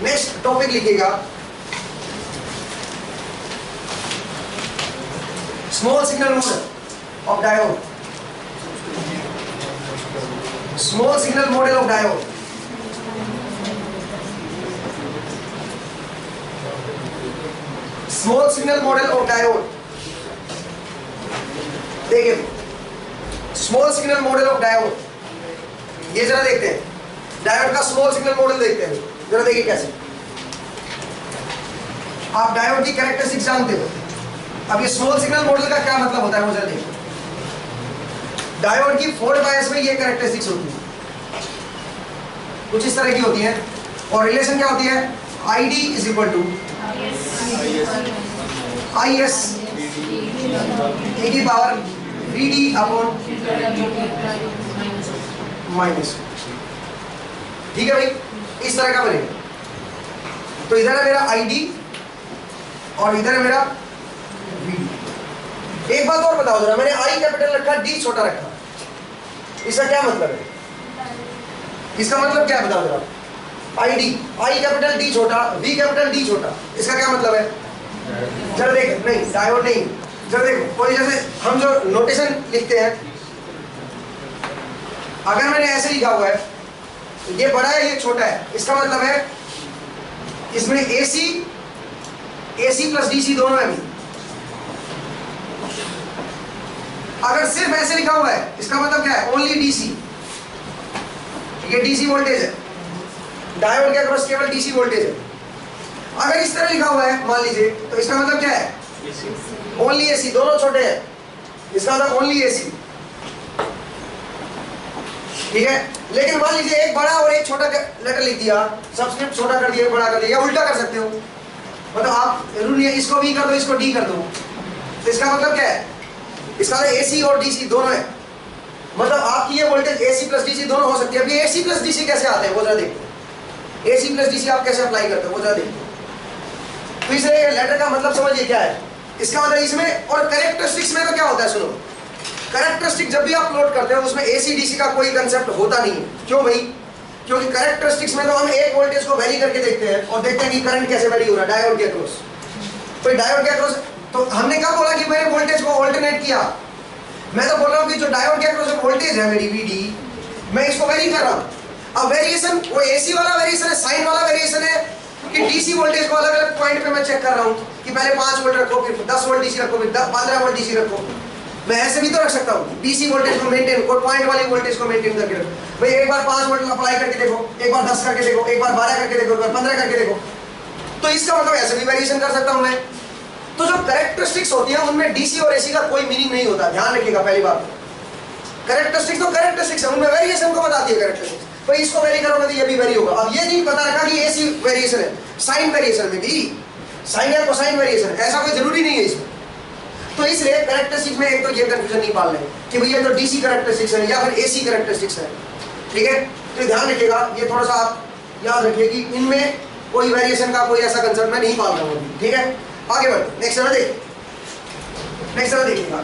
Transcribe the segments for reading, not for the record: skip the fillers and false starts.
Next topic लिखिएगा small signal model of diode. Small signal model of diode. Small signal model of diode. देखिए small signal model of diode, ये जरा देखते हैं diode का small signal model देखते हैं। जरा देखिए कैसे। आप डायोड की कैरेक्टरिस्टिक्स जानते हो, अब ये स्मॉल सिग्नल मॉडल का क्या मतलब होता है वो जरा देखिए। डायोड की फोल्ड बायस में ये कैरेक्टरिस्टिक्स होती है, कुछ इस तरह की होती है, और रिलेशन क्या होती है, ID is equal to IS e की पावर VD अपॉन माइनस। ठीक है भाई, इस तरह का बनेगा। तो इधर है मेरा ID और इधर है मेरा VD। एक बात और बताओ जरा, मैंने I कैपिटल रखा, D छोटा रखा, इसका क्या मतलब है? इसका मतलब क्या है बताओ जरा। ID I कैपिटल D छोटा, V कैपिटल D छोटा, इसका क्या मतलब है? जरा देख, नहीं डायोड नहीं, जरा देखो कोई जैसे हम जो नोटेशन लिखते हैं, अगर मैंने ऐसे लिखा हुआ है ये बड़ा है ये छोटा है, इसका मतलब है इसमें AC प्लस DC दोनों है। अगर सिर्फ ऐसे लिखा हुआ है इसका मतलब क्या है, ओनली DC, ये DC वोल्टेज है, डायोड के अक्रॉस केवल DC वोल्टेज है। अगर इस तरह लिखा हुआ है मान लीजिए, तो इसका मतलब क्या है, ओनली AC, दोनों छोटे हैं, इसका मतलब ओनली AC। ठीक है, लेकिन मान लीजिए एक बड़ा और एक छोटा लेटर लिख दिया, सब्सक्रिप्ट छोटा कर दिया बड़ा कर दिया, या उल्टा कर सकते हो, मतलब आप जरूरी है इसको B कर दो इसको D कर दो, तो इसका मतलब क्या है, इसका मतलब AC और DC दोनों है, मतलब आपकी ये वोल्टेज AC प्लस DC दोनों हो सकती है। अभी AC प्लस DC कैसे आते हैं वो जरा देखते हैं, AC प्लस DC आप कैसे अप्लाई करते हो वो जरा देखते हैं। तो इस लेटर का मतलब समझिए क्या है, इसका मतलब इसमें, और कैरेक्टरिस्टिक्स में तो क्या होता है, सुनो, कैरेक्टरिस्टिक जब भी आप प्लॉट करते हो उसमें AC DC का कोई कंसेप्ट होता नहीं है। क्यों भाई? क्योंकि कैरेक्टरिस्टिक्स में तो हम एक वोल्टेज को वैरी करके देखते हैं और देखते हैं कि करंट कैसे वैरी हो रहा है डायोड के अक्रॉस। तो डायोड के अक्रॉस, तो हमने कब बोला कि मैंने वोल्टेज को ऑल्टरनेट किया? मैं तो बोल रहा हूँ कि जो डायोड के अक्रॉस वोल्टेज है मेरी VD, मैं इसको वैरी कर रहा हूँ। अब वेरिएशन वो AC वाला वेरिएशन है, साइन वाला वेरिएशन है, कि DC वोल्टेज को अलग अलग पॉइंट पे मैं चेक कर रहा हूँ कि पहले 5 वोल्ट रखो, फिर 10 वोल्ट DC रखो, फिर 15 वोल्ट DC रखो। मैं ऐसे भी तो रख सकता हूँ, DC वोल्टेज को मेंटेन, कोई पॉइंट वाली वोल्टेज को मेंटेन करके रखो। भाई एक बार 5 वोल्ट अप्लाई करके देखो, एक बार 10 करके देखो, एक बार 12 करके देखो, एक बार 15 करके देखो, तो इसका मतलब ऐसे भी वेरिएशन कर सकता हूँ मैं। तो जो कैरेक्टरिस्टिक्स होती है उनमें DC और AC का कोई मीनिंग नहीं होता, ध्यान रखिएगा पहली बात। कैरेक्टरिस्टिक्स तो कैरेक्टरिस्टिक्स है, उनमें वेरिएशन को बताती है कैरेक्टरिस्टिक्स। तो इसको वेरी करोगे तो ये भी वेरी होगा। अब ये नहीं पता रखा कि AC वेरिएशन है, साइन वेरिएशन में भी साइन है, कोसाइन वेरिएशन, ऐसा कोई जरूरी नहीं है इसमें। तो इसलिए कैरेक्टरिस्टिक्स में एक तो ये कंफ्यूजन नहीं पाल रहे कि भैया तो DC कैरेक्टरिस्टिक्स है या फिर AC कैरेक्टरिस्टिक्स है। ठीक है, तो ध्यान रखिएगा, ये थोड़ा सा आप याद रखिए कि इनमें कोई वेरिएशन का कोई ऐसा कंसेप्ट मैं नहीं पाल रहा हूँ। ठीक है, आगे बढ़ते, नेक्स्ट तरह देखिए, नेक्स्ट तरह देखिएगा।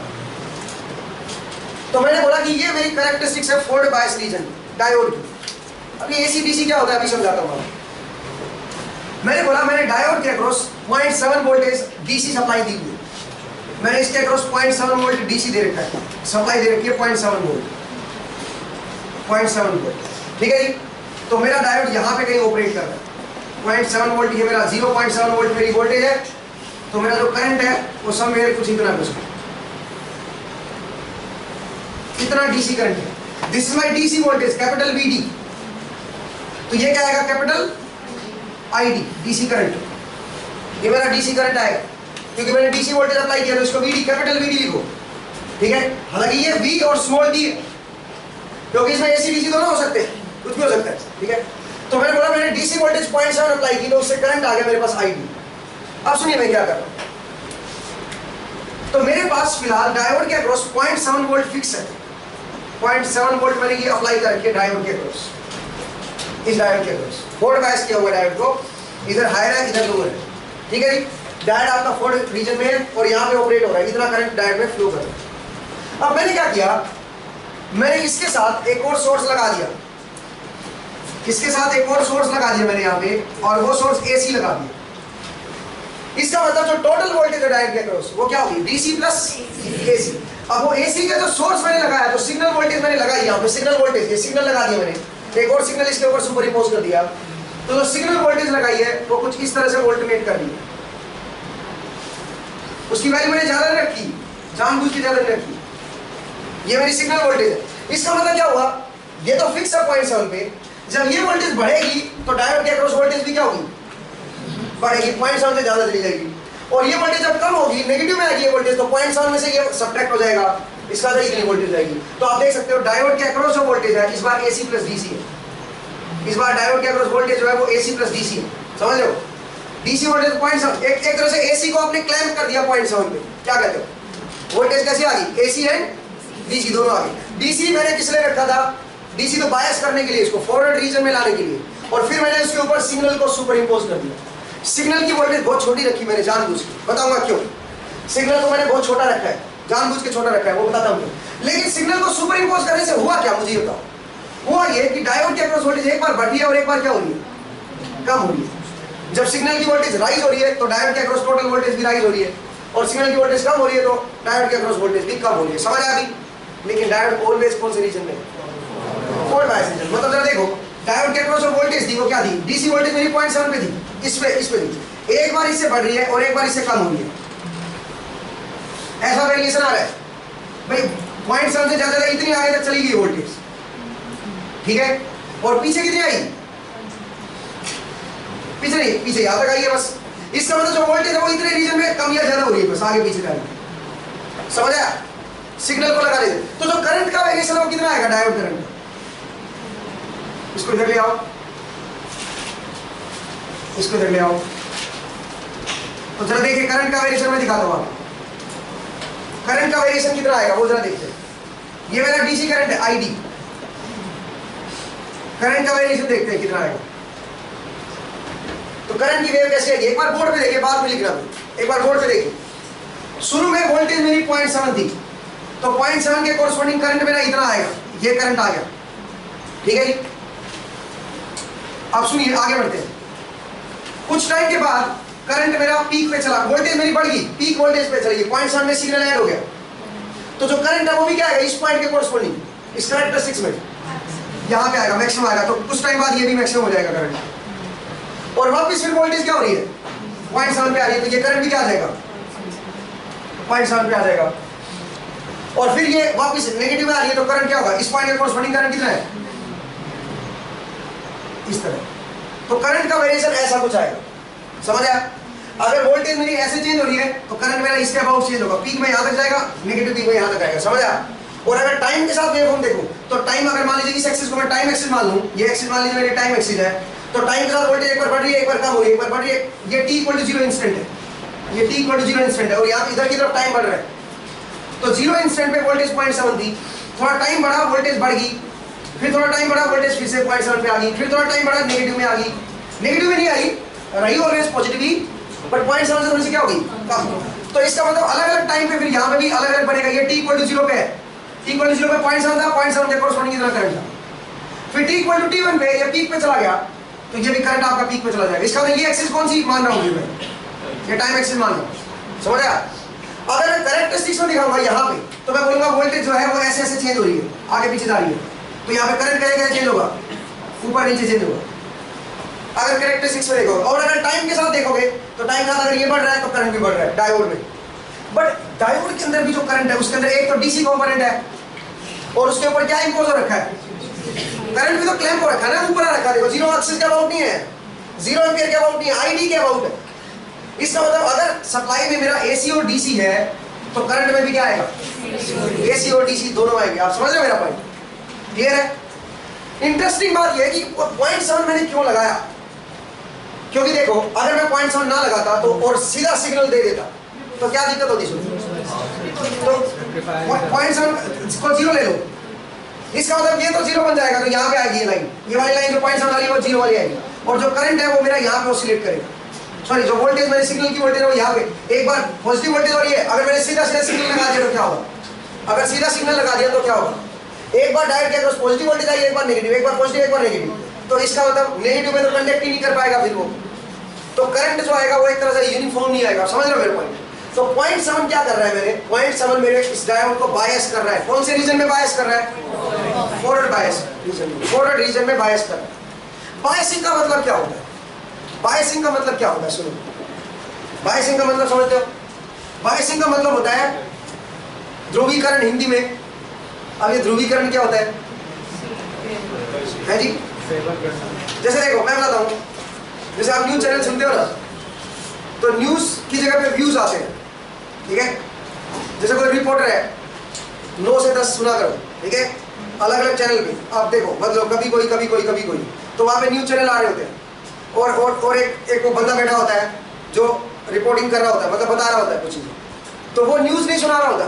तो मैंने बोला कि ये मेरी कैरेक्टरिस्टिक्स है फोल्ड बायस रीजन डायोड की। अभी AC DC क्या होता है अभी समझाता हूँ। मैंने बोला मैंने डायोड के अक्रॉस 0.7 वोल्टेज DC सप्लाई दी हुई, मैंने इसके अक्रॉस 0.7 वोल्ट DC दे रखा है, सप्लाई दे रखी है 0.7 वोल्ट, 0.7 वोल्ट। ठीक है जी, तो मेरा डायोड यहाँ पे कहीं ऑपरेट कर रहा है 0.7 वोल्ट, ये मेरा 0.7 वोल्ट मेरी वोल्टेज है। तो मेरा जो करंट है वो सब मेरे कुछ इतना कुछ इतना DC करंट है। This is my DC voltage capital VD, तो ये क्या आएगा, कैपिटल ID DC करंट, ये मेरा DC करंट आएगा क्योंकि मैंने DC वोल्टेज अप्लाई किया, तो इसको VD कैपिटल VD लिखो। ठीक है, हालांकि ये V और स्मॉल d है क्योंकि इसमें AC DC दोनों हो सकते हैं, कुछ भी हो सकता है। ठीक है, तो मैंने बोला मैंने DC वोल्टेज 0.7 अप्लाई की, तो उससे करंट आ गया मेरे पास ID। अब सुनिए मैं क्या कर रहा हूँ, तो मेरे पास फिलहाल डायोड के अक्रॉस 0.7 वोल्ट फिक्स है, 0.7 वोल्ट मैंने ये अप्लाई करके डायोड के अक्रॉस, इस डायोड के अक्रॉस फोल्ड बायस किया हुआ डायोड को, इधर हायर है इधर लोअर है। ठीक है जी, डायोड आपका फोल्ड रीजन में है और यहाँ पे ऑपरेट हो रहा है, इतना करंट डायोड में फ्लो कर रहा है। अब मैंने क्या किया, मैंने इसके साथ एक और सोर्स लगा दिया, इसके साथ एक और सोर्स लगा दिया मैंने यहाँ पे, और वो सोर्स AC लगा दिया। इसका मतलब जो टोटल वोल्टेज है डायोड के अक्रॉस वो क्या होगी, DC प्लस AC। अब वो AC का जो सोर्स मैंने लगाया, तो सिग्नल वोल्टेज मैंने लगाई यहाँ पे, सिग्नल वोल्टेज, ये सिग्नल लगा दिया मैंने, एक और सिग्नल इसके ऊपर सुपर इम्पोज कर दिया। तो जो सिग्नल वोल्टेज लगाई है वो कुछ इस तरह से वोल्टमेट कर दी है। उसकी वैल्यू मैंने ज्यादा नहीं रखी, जानबूझ के ज्यादा नहीं रखी। ये मेरी सिग्नल वोल्टेज है। इसका मतलब क्या हुआ, ये तो फिक्स है 0.7 पे, जब ये वोल्टेज बढ़ेगी तो डायोड के अक्रॉस वोल्टेज भी क्या होगी, बढ़ेगी, 0.7 से ज्यादा चली जाएगी। और ये वोल्टेज जब कम होगी, नेगेटिव में आएगी ये वोल्टेज, तो 0.7 में से ये सब्ट्रैक्ट हो जाएगा, इसका तो इतनी वोल्टेज जाएगी। तो आप देख सकते हो डायोड के अक्रॉस जो वोल्टेज है इस बार AC प्लस DC है। इस बार डायोड के अक्रॉस वोल्टेज जो है वो AC प्लस DC है, समझ रहे हो। DC वोल्टेज 0.7, एक तरह से AC को आपने क्लैंप कर दिया 0.7 पे, क्या कहते हो, वोल्टेज कैसे आ गई, AC एंड DC दोनों आ गई। DC मैंने किस लिए रखा था, DC तो बायस करने के लिए, इसको फॉरवर्ड रीजन में लाने के लिए, और फिर मैंने उसके ऊपर सिग्नल को सुपर इम्पोज कर दिया। सिग्नल की वोल्टेज बहुत छोटी रखी मैंने जानबूझ के, बताऊंगा क्यों। सिग्नल को मैंने बहुत छोटा रखा है, जानबूझ के छोटा रखा है, वो बताता हूँ क्यों। लेकिन सिग्नल को सुपर इम्पोज करने से हुआ क्या, मुझे बताओ। हुआ ये कि डायोड के अक्रॉस वोल्टेज एक बार बढ़ रही है और एक बार क्या हो रही है, कम हो रही है। जब सिग्नल की वोल्टेज राइज हो रही है तो डायोड के अक्रॉस टोटल वोल्टेज भी राइज हो रही है, और सिग्नल की वोल्टेज कम हो रही है तो डायोड के अक्रॉस वोल्टेज भी कम हो रही है, समझ आ गई। लेकिन डायोड ऑलवेज कौन से रीजन में, फॉरवर्ड बायस रीजन। मतलब जरा देखो, डायोड के अक्रॉस जो वोल्टेज थी वो क्या थी, DC वोल्टेज मेरी 0.7 पे थी, इस पे थी, एक बार इससे बढ़ रही है और एक बार इससे कम हो रही है, ऐसा वेरिएशन आ रहा है भाई। 0.7 से ज्यादा इतनी आगे तक चली गई वोल्टेज, ठीक है। और पीछे कितनी आई, पीछे नहीं, पीछे यहां तक आई है बस। इसका मतलब जो वोल्टेज है वो इतने रीजन में कम या ज्यादा हो रही है, बस आगे पीछे का, समझ आया। सिग्नल को लगा देते, तो जो करंट का वेरिएशन है वो कितना आएगा, डायोड करंट, इसको इधर ले आओ, इसको इधर ले आओ। तो जरा देखिए करंट का वेरिएशन मैं दिखाता हूं आपको, करंट का वेरिएशन कितना आएगा वो जरा देखते हैं। ये मेरा DC करंट है ID, करंट का वेरिएशन देखते हैं कितना आएगा। तो करंट की वेव कैसे आएगी, एक बार बोर्ड पे देखिए, बाद में लिखना, एक बार बोर्ड पे देखिए। शुरू में वोल्टेज मेरी 0.7 थी, तो 0.7 के कोरस्पॉन्डिंग करंट मेरा इतना आएगा, ये करंट आ गया, ठीक है जी। अब सुनिए आगे बढ़ते हैं। कुछ टाइम के बाद करंट मेरा पीक पे चला, वोल्टेज मेरी बढ़ गई, पीक वोल्टेज पे चली गई, 0.7 में सिग्नल ऐड हो गया, तो जो करंट है वो भी क्या आएगा, इस पॉइंट के कोरस्पॉन्डिंग, इस कैरेक्टरिस्टिक्स में यहाँ पे आएगा, मैक्सिमम आएगा। तो कुछ टाइम बाद ये भी मैक्सिमम हो जाएगा करंट, और वापस फिर वोल्टेज क्या हो रही है, 0.7 पे आ रही है, तो ये करंट भी क्या आ जाएगा, 0.7 पे आ जाएगा। और फिर ये वापस नेगेटिव में आ रही है, तो करंट क्या होगा, इस पॉइंट के कोरस्पॉन्डिंग करंट कितना है, इस तरह। तो करंट का वेरिएशन ऐसा कुछ आएगा, समझ आया। अगर वोल्टेज मेरी ऐसे चेंज हो रही है तो करंट मेरा इसके अबाउट चेंज होगा, पीक में यहाँ तक जाएगा, नेगेटिव पीक में यहाँ तक आएगा, समझ आया। और अगर टाइम के साथ वेवफॉर्म देखो, तो टाइम अगर मान लीजिए इस एक्सिस को मैं टाइम एक्सिस मान लूं, ये एक्सिस मान लीजिए मेरी टाइम एक्सिस है, तो टाइम के साथ वोल्टेज एक बार बढ़ रही है, एक बार कम हो रही है, एक बार बढ़ रही है, ये t=0 इंस्टेंट है, ये t=0 इंस्टेंट है, और यहाँ इधर की तरफ टाइम बढ़ रहा है। तो 0 इंस्टेंट पे वोल्टेज 0.7 थी, थोड़ा टाइम बढ़ा वोल्टेज बढ़ गई, फिर थोड़ा टाइम बढ़ा वोल्टेज फिर से 0.7 पे आ गई, फिर थोड़ा टाइम बढ़ा नेगेटिव में आ गई, नेगेटिव में नहीं आई, रही ऑलवेज पॉजिटिव ही, बट 0.7 से थोड़ी सी क्या होगी, कम। तो इसका मतलब अलग अलग टाइम पे फिर यहाँ पे भी अलग अलग बनेगा। ये t=0 पे है, t=0 पे 0.7 था, 0.7 के कोरस्पॉन्डिंग इतना करंट था। फिर t=t1 पे ये पीक पे चला गया, तो ये भी करंट आपका पीक पे चला जाएगा। इसका मतलब ये एक्सिस कौन सी मान रहा हूँ मैं, ये टाइम एक्सिस मान रहा हूँ, समझ आया। अगर मैं कैरेक्टरिस्टिक्स में दिखाऊंगा यहाँ पे, तो मैं बोलूंगा वोल्टेज जो है वो ऐसे ऐसे चेंज हो रही है, आगे पीछे जा रही है, तो यहाँ पे करंट कैसे चेंज होगा, ऊपर नीचे चेंज होगा, अगर कैरेक्टरिस्टिक्स में देखोगे। और अगर टाइम के साथ देखोगे, तो टाइम के साथ अगर ये बढ़ रहा है तो करंट भी बढ़ रहा है डायोड में। बट डायोड के अंदर भी जो करंट है उसके अंदर एक तो DC कंपोनेंट है, और उसके ऊपर क्या इंपोज हो रखा है, करंट भी तो क्लैंप हो रखा है ना, ऊपर आ रखा है, देखो 0 एक्सिस के अबाउट नहीं है, 0 एम्पीयर के अबाउट नहीं है, ID के अबाउट है। इसका मतलब अगर सप्लाई में मेरा AC और DC है, तो करंट में भी क्या आएगा, AC और DC दोनों आएंगे। आप समझ रहे हो मेरा पॉइंट, क्लियर है। इंटरेस्टिंग बात यह है कि 0.7 मैंने क्यों लगाया, क्योंकि देखो अगर मैं 0.7 ना लगाता तो और सीधा सिग्नल दे देता तो क्या दिक्कत होती, तो 0.7 को 0 ले लो, इसका मतलब ये तो 0 बन जाएगा, तो यहाँ पे आएगी ये लाइन, ये वाली लाइन जो 0.7 वाली है वो 0 वाली आएगी, और जो करंट है वो मेरा यहाँ पे ऑसिलेट करेगा। सॉरी, जो वोल्टेज मेरे सिग्नल की वोल्टेज है वो यहाँ पे एक बार पॉजिटिव वोल्टेज हो रही है, अगर मैंने सीधा सीधा सिग्नल लगा दिया तो क्या होगा, अगर सीधा सिग्नल लगा दिया तो क्या होगा, एक बार डायोड के अक्रॉस पॉजिटिव वोल्टेज आई, एक बार नेगेटिव, एक बार पॉजिटिव एक बार नेगेटिव, तो इसका मतलब नेगेटिव में तो कंडक्ट ही नहीं कर पाएगा फिर वो, तो करंट जो आएगा वो एक तरह से यूनिफॉर्म नहीं आएगा। समझ रहे हो मेरे पॉइंट? तो 0.7 क्या कर रहा है मेरे, 0.7 मेरे इस डायोड को बायस कर रहा है। कौन से रीजन में बायस कर रहा है? फॉरवर्ड बायस रीजन में, फॉरवर्ड रीजन में बायस कर रहा है। बायसिंग का मतलब क्या होता है? बायसिंग का मतलब क्या होता है? सुनो, बायसिंग का मतलब समझते हो? बायसिंग का मतलब होता है ध्रुवीकरण हिंदी में। अब ये ध्रुवीकरण क्या होता है जी? जैसे देखो मैं बताता हूँ, जैसे आप न्यूज चैनल सुनते हो ना, तो न्यूज की जगह पे व्यूज आते हैं, ठीक है? जैसे कोई रिपोर्टर है 9 से 10 सुना करो, ठीक है? अलग अलग चैनल पे आप देखो, मतलब कभी कोई कभी कोई कभी कोई, तो वहाँ पे न्यूज चैनल आ रहे होते हैं, और एक वो बंदा बैठा होता है जो रिपोर्टिंग कर रहा होता है, मतलब बता रहा होता है कुछ चीज़, तो वो न्यूज़ नहीं सुना रहा होता,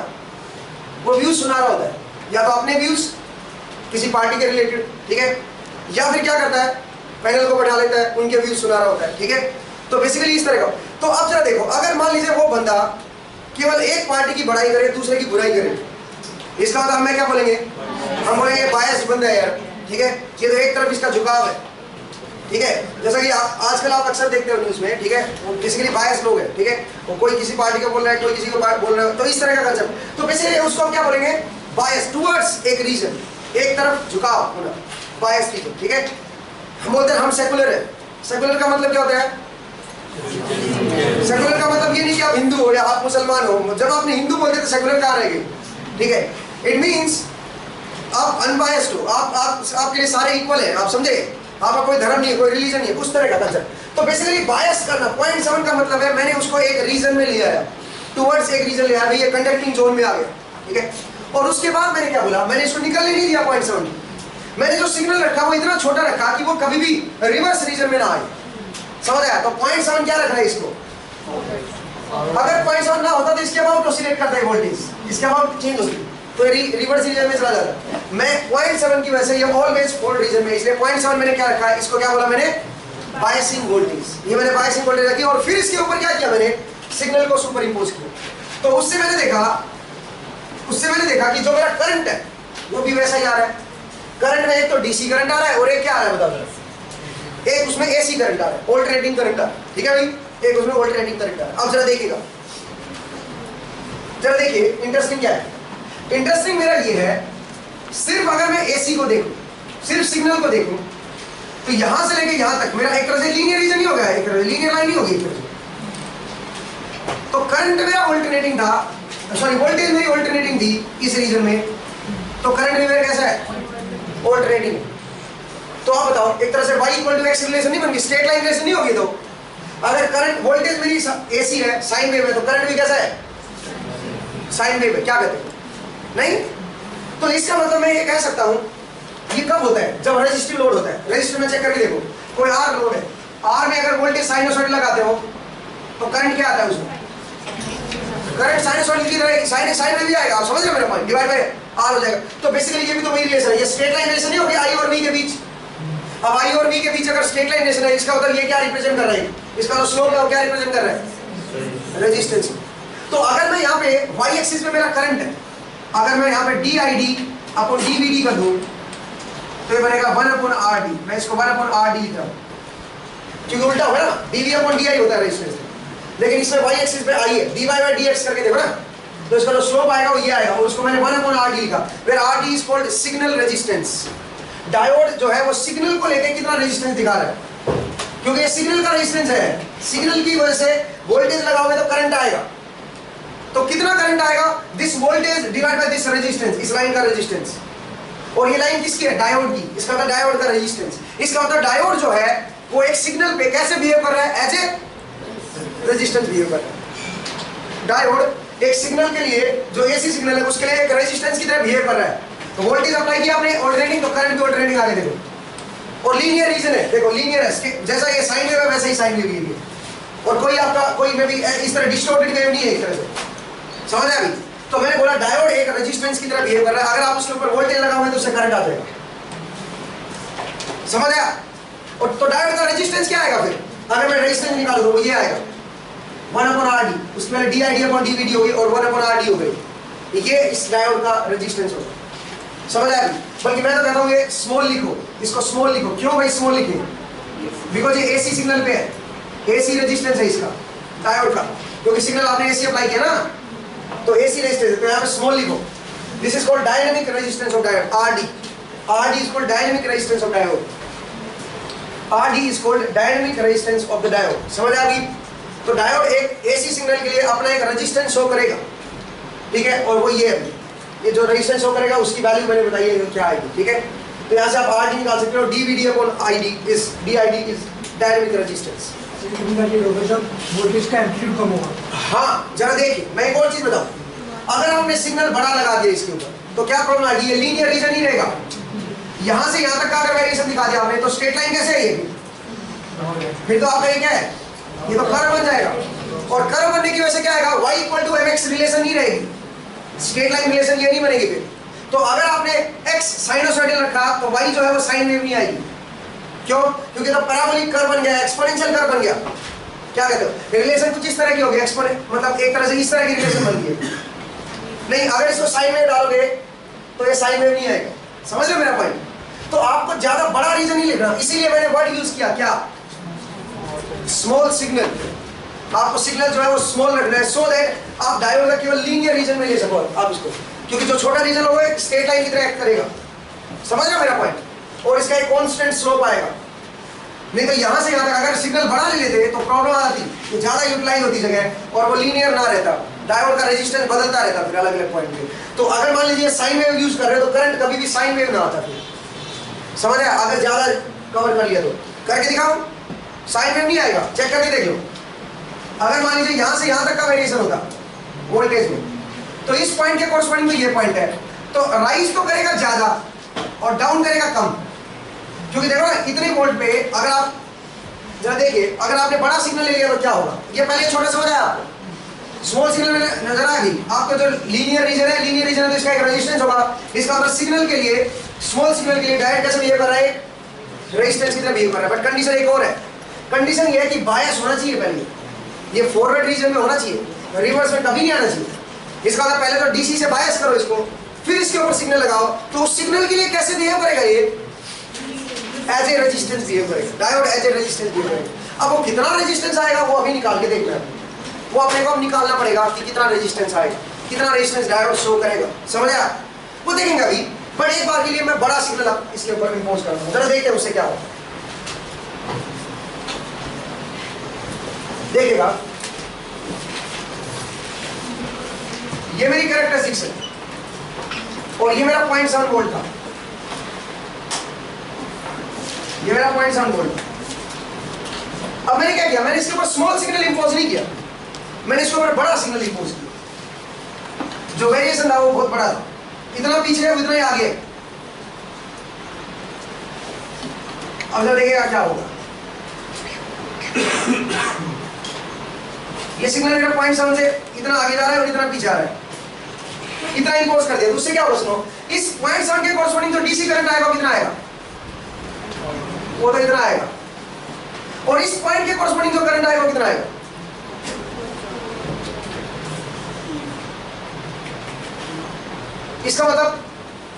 वो व्यूज़ सुना रहा होता है, या तो अपने व्यूज़ किसी पार्टी के रिलेटेड, ठीक है, या फिर क्या करता है पैनल को बैठा लेता है, उनके व्यूज़ सुना रहा होता है, ठीक है? तो बेसिकली इस तरह का। तो अब जरा देखो, अगर मान लीजिए वो बंदा केवल एक पार्टी की बड़ाई करे, दूसरे की बुराई करे, इसका मतलब हमें क्या बोलेंगे? हम बोलेंगे बायस बंदा है यार, ठीक है? ये तो एक तरफ इसका झुकाव है, ठीक है? जैसा कि आजकल आप अक्सर देखते हो न्यूज़ में, ठीक है? वो बेसिकली बायस लोग हैं, ठीक है? वो कोई किसी पार्टी को बोल रहा है, कोई किसी को बोल रहा है, तो इस तरह का कंसेप्ट। तो बेसिकली उसको क्या बोलेंगे? बायस टुवर्ड्स एक रीजन, एक तरफ झुकाव होना, बायस पीपल, ठीक है? हम बोलते हैं हम सेकुलर है। सेकुलर का मतलब क्या होता है? सेकुलर का मतलब ये नहीं कि आप हिंदू हो या आप मुसलमान हो। जब आपने हिंदू बोलते तो सेकुलर कहाँ रहेगी, ठीक है? इट मीन्स आप अनबायस्ड हो, आपके लिए सारे इक्वल हैं, आप समझे? आपका कोई धर्म नहीं है, कोई रिलीजन नहीं है, उस तरह का कंसेप्ट। तो बेसिकली बायस करना, 0.7 का मतलब है मैंने उसको एक रीजन में लिया है, टुवर्ड्स एक रीजन लिया है, ये कंडक्टिंग जोन में आ गया, ठीक है? और उसके बाद मैंने क्या बोला? मैंने इसको निकलने नहीं दिया 0.7। मैंने जो सिग्नल रखा वो इतना छोटा रखा कि वो कभी भी रिवर्स रीजन में ना आए। समझ आया? तो 0.7 क्या रखना है इसको? अगर 0.7 ना होता तो इसके अबाउट ऑसिलेट करता है वोल्टेज, इसके अबाउट चेंज होती, तो रिवर्स रीजन में चला जाता। मैं 0.7 की वजह से ये ऑलवेज फॉल्ट रीजन में, इसलिए 0.7 मैंने क्या रखा है? इसको क्या बोला मैंने? Biasing voltage. ये मैंने बायसिंग वोल्टेज रखी, और फिर इसके ऊपर क्या किया मैंने? सिग्नल को सुपर इम्पोज किया। तो उससे मैंने देखा कि जो मेरा करंट है वो भी वैसा ही आ रहा है। करंट में एक तो डीसी करंट आ रहा है, और एक क्या आ रहा है बताओ? एक उसमें एसी करंट आ रहा है, ऑल्टरनेटिंग करंट आ रहा है, ठीक है भाई? एक उसमें ऑल्टरनेटिंग करंट आ रहा है। अब जरा देखिएगा, जरा देखिए इंटरेस्टिंग क्या है। इंटरेस्टिंग मेरा ये है, सिर्फ अगर मैं एसी को देखूं, सिर्फ सिग्नल को देखूं, तो यहां से लेके यहां तक मेरा एक तरह से लीनियर रीजन ही हो गया, एक तरह से लीनियर लाइन ही होगी। तो करंट मेरा ऑल्टरनेटिंग था, सॉरी वोल्टेज मेरी ऑल्टरनेटिंग थी इस रीजन में, तो करंट भी मेरा कैसा है? ऑल्टरनेटिंग। तो आप बताओ, एक तरह से y equal to x relation नहीं बन गई, स्ट्रेट लाइन रिलेशन नहीं होगी। तो अगर करंट वोल्टेज मेरी एसी है, साइन वेव है, तो करंट भी कैसा है? साइन वेव है। क्या कहते हैं? नहीं? तो इसका मतलब मैं ये कह सकता हूं, ये कब होता है? जब रेजिस्टिव लोड होता है। रेजिस्टिव में चेक करके देखो, कोई आर लोड है, आर में अगर वोल्टेज साइनसॉइड लगाते हो तो करंट क्या आता है उसमें? करंट साइनसॉइड की तरह साइन वेव भी आएगा। आप समझ रहे हो मेरा पॉइंट? डिवाइड बाय आर हो जाएगा। तो बेसिकली ये भी तो वही रिलेशन है, ये स्ट्रेट लाइन रिलेशन नहीं होगी आई और वी के बीच। अब आई और वी के बीच अगर स्ट्रेट लाइन रिलेशन है, इसका मतलब ये क्या रिप्रेजेंट कर रहा है? इसका जो स्लोप है वो क्या रिप्रेजेंट कर रहा है? रेजिस्टेंस। तो अगर मैं यहाँ पे y एक्सिस पे मेरा करंट है, अगर मैं यहाँ पे did अपॉन dvd कर दूं, तो ये बनेगा 1/RD। मैं इसको 1/RD लिख रहा हूँ, क्योंकि उल्टा होगा ना, dv अपॉन di होता है रेजिस्टेंस, लेकिन इसमें y एक्सिस पे i है, dy/dx करके देखो ना, तो इसका जो स्लोप आएगा वो ये आएगा, और उसको मैंने 1/RD लिखा। फिर RD is called signal resistance. Diode जो है वो सिग्नल को लेकर कितना रेजिस्टेंस दिखा रहा है, क्योंकि ये सिग्नल का रेजिस्टेंस है। सिग्नल की वजह से वोल्टेज लगाओगे तो करंट आएगा, तो कितना करंट आएगा? This voltage divide by this resistance, इस लाइन का रेजिस्टेंस। और ये लाइन किसकी है? डायोड की। इसका मतलब डायोड का रेजिस्टेंस। इसका मतलब डायोड जो है वो एक सिग्नल पे कैसे बिहेव कर रहा है? एज ए रेजिस्टेंस बिहेव कर रहा है। डायोड एक सिग्नल के लिए, जो एसी सिग्नल है उसके लिए एक रेजिस्टेंस की तरह बिहेव कर रहा है। तो वोल्टेज अप्लाई किया आपने ऑल्टरनेटिंग, तो करंट भी ऑल्टरनेटिंग आगे देखो। और लीनियर रीजन है, देखो लीनियर है, जैसा ये साइन वेव है वैसा ही साइन वेव भी है। और कोई आपका कोई में भी इस तरह डिस्टॉर्टेड वेव नहीं है एक तरह से। समझ आया? तो मैंने बोला डायोड एक रेजिस्टेंस की तरह बिहेव कर रहा है। अगर आप उसके ऊपर वोल्टेज लगाओगे तो उससे करंट आ जाएगा। समझ आया? और तो डायोड का रेजिस्टेंस क्या आएगा फिर? अगर मैं रेजिस्टेंस निकालूं तो वो ये आएगा 1/RD। उसके पहले did/dvd होगी और 1/RD हो गई। ये इस डायोड का रेजिस्टेंस होगा। समझ आया? बल्कि मैं तो कहता हूँ ये स्मॉल लिखो, इसको स्मॉल लिखो। क्यों भाई स्मॉल लिखे? बिकॉज ये एसी सिग्नल पे है, एसी रेजिस्टेंस है इसका डायोड का, क्योंकि सिग्नल आपने एसी अप्लाई किया ना, तो एसी रेजिस्टेंस है, तो यहाँ पे स्मॉल लिखो। This is called dynamic resistance of diode, RD. RD is called dynamic resistance of diode, RD is called dynamic resistance of the diode. समझ आ गई? तो डायोड एक एसी सिग्नल के लिए अपना एक रेजिस्टेंस शो करेगा, ठीक है, और वो ये जो रेजिस्टेंस शो करेगा उसकी वैल्यू मैंने बताई है क्या आएगी, ठीक है। तो यहाँ से आप आरडी निकाल सकते हो, DVD upon ID is DID is dynamic resistance. Voltage का एम्पलीट्यूड कम होगा। हाँ जरा देखिए, मैं एक और चीज बताऊं, अगर आपने सिग्नल बड़ा लगा दिया इसके ऊपर तो क्या प्रॉब्लम आएगी? ये लीनियर रीजन ही रहेगा। यहाँ से यहाँ तक का अगर वेरिएशन दिखा दिया आपने तो स्ट्रेट लाइन कैसे है ये? फिर तो आपका ये क्या है? ये तो कर्व बन जाएगा, और कर्व बनने की वजह से क्या आएगा? y equal to mx relation नहीं रहेगी, स्ट्रेट लाइन रिलेशन ये नहीं बनेगी फिर। तो अगर आपने x साइनोसॉइडल रखा तो y जो है वो साइन वेव नहीं आएगी। क्यों? क्योंकि तो पैराबोलिक कर्व बन गया, एक्सपोनेंशियल कर्व बन गया। क्या कहते हो? रिलेशन कुछ इस तरह की होगी, मतलब एक तरह से इस तरह की रिलेशन बन गई। नहीं, अगर इसको साइन वेव डालोगे तो ये साइन वेव नहीं आएगा। समझ रहे हो मेरा पॉइंट? तो आपको ज्यादा बड़ा रीजन नहीं लिखना, इसीलिए मैंने वर्ड यूज किया क्या? Small signal. आपको सिग्नल जो है वो स्मॉल रखना है, सो दैट आप डायोड का केवल लीनियर रीजन में ले सको आप इसको, क्योंकि जो छोटा रीजन होगा एक स्ट्रेट लाइन की तरह एक्ट करेगा। समझ रहे हो मेरा पॉइंट? और इसका एक कांस्टेंट स्लोप आएगा। नहीं तो यहां से यहां तक अगर सिग्नल बड़ा ले लेते तो प्रॉब्लम आती, तो ज्यादा यूटिलाइज होती जगह और वो लीनियर ना रहता, डायोड का रेजिस्टेंस बदलता रहता फिर अलग अलग पॉइंट पे। तो अगर मान लीजिए साइन वेव यूज कर रहे हो तो करंट कभी भी साइन वेव ना आता फिर। समझ आया? अगर ज्यादा कवर कर लिया तो करके दिखाओ, साइन वेव नहीं आएगा, चेक करके देख लो। अगर मान लीजिए यहां से यहां तक का वेरिएशन होता वोल्टेज में, तो इस पॉइंट के कोरस्पॉन्डिंग तो ये पॉइंट है, तो राइज तो करेगा ज्यादा और डाउन करेगा कम। क्योंकि देखो ना इतने वोल्ट पे अगर आप जरा देखिए, अगर आपने बड़ा सिग्नल ले लिया तो क्या होगा? ये पहले छोटा समझ आया आपको? स्मॉल सिग्नल में नजर आ गई आपको, जो लीनियर रीजन है, लीनियर रीजन है तो इसका एक रेजिस्टेंस होगा। इसका मतलब सिग्नल के लिए, स्मॉल सिग्नल के लिए डायोड कैसे बिहेव कर रहा है? रेजिस्टेंस की तरह बिहेव कर रहा है। बट कंडीशन एक और है, कंडीशन ये है कि बायस होना चाहिए पहले, ये फॉरवर्ड रीजन में होना चाहिए, रिवर्स में कभी नहीं आना चाहिए। इसका मतलब पहले तो डीसी से बायस करो इसको, फिर इसके ऊपर सिग्नल लगाओ, तो उस सिग्नल के लिए कैसे बिहेव करेगा? ये एज ए रेजिस्टेंस बिहेव करेगा, diode as a resistance behave करेगा। अब वो कितना रेजिस्टेंस आएगा वो अभी निकाल के देखना है, वो अपने को अब निकालना पड़ेगा कि कितना रेजिस्टेंस आएगा, कितना रेजिस्टेंस डायोड शो करेगा। समझ आया? वो देखेंगे अभी। बट एक बार के लिए मैं बड़ा सिग्नल इसके ऊपर इंपोज कर रहा हूँ, जरा देखते हैं उससे क्या होगा। देखिएगा, ये मेरी कैरेक्टरिस्टिक्स है और ये मेरा 0.7 वोल्ट था, ये मेरा 0.7 वोल्ट। अब मैंने क्या किया? मैंने इसके ऊपर स्मॉल सिग्नल इंपोज नहीं किया, मैंने इसके ऊपर बड़ा सिग्नल इंपोज किया। जो वेरिएशन था वो बहुत बड़ा था, इतना पीछे है उतना ही आगे। अब जब देखिएगा क्या होगा। ये सिग्नल मेरा 0.7 से इतना आगे जा रहा है और इतना पीछे आ रहा है, इतना इंपोज कर दिया। तो उससे क्या होगा सुनो, इस 0.7 के कोरस्पॉन्डिंग जो डीसी करंट आएगा कितना आएगा? वो तो इतना आएगा, और इस पॉइंट के कोरस्पॉन्डिंग जो करंट आएगा कितना आएगा? इसका मतलब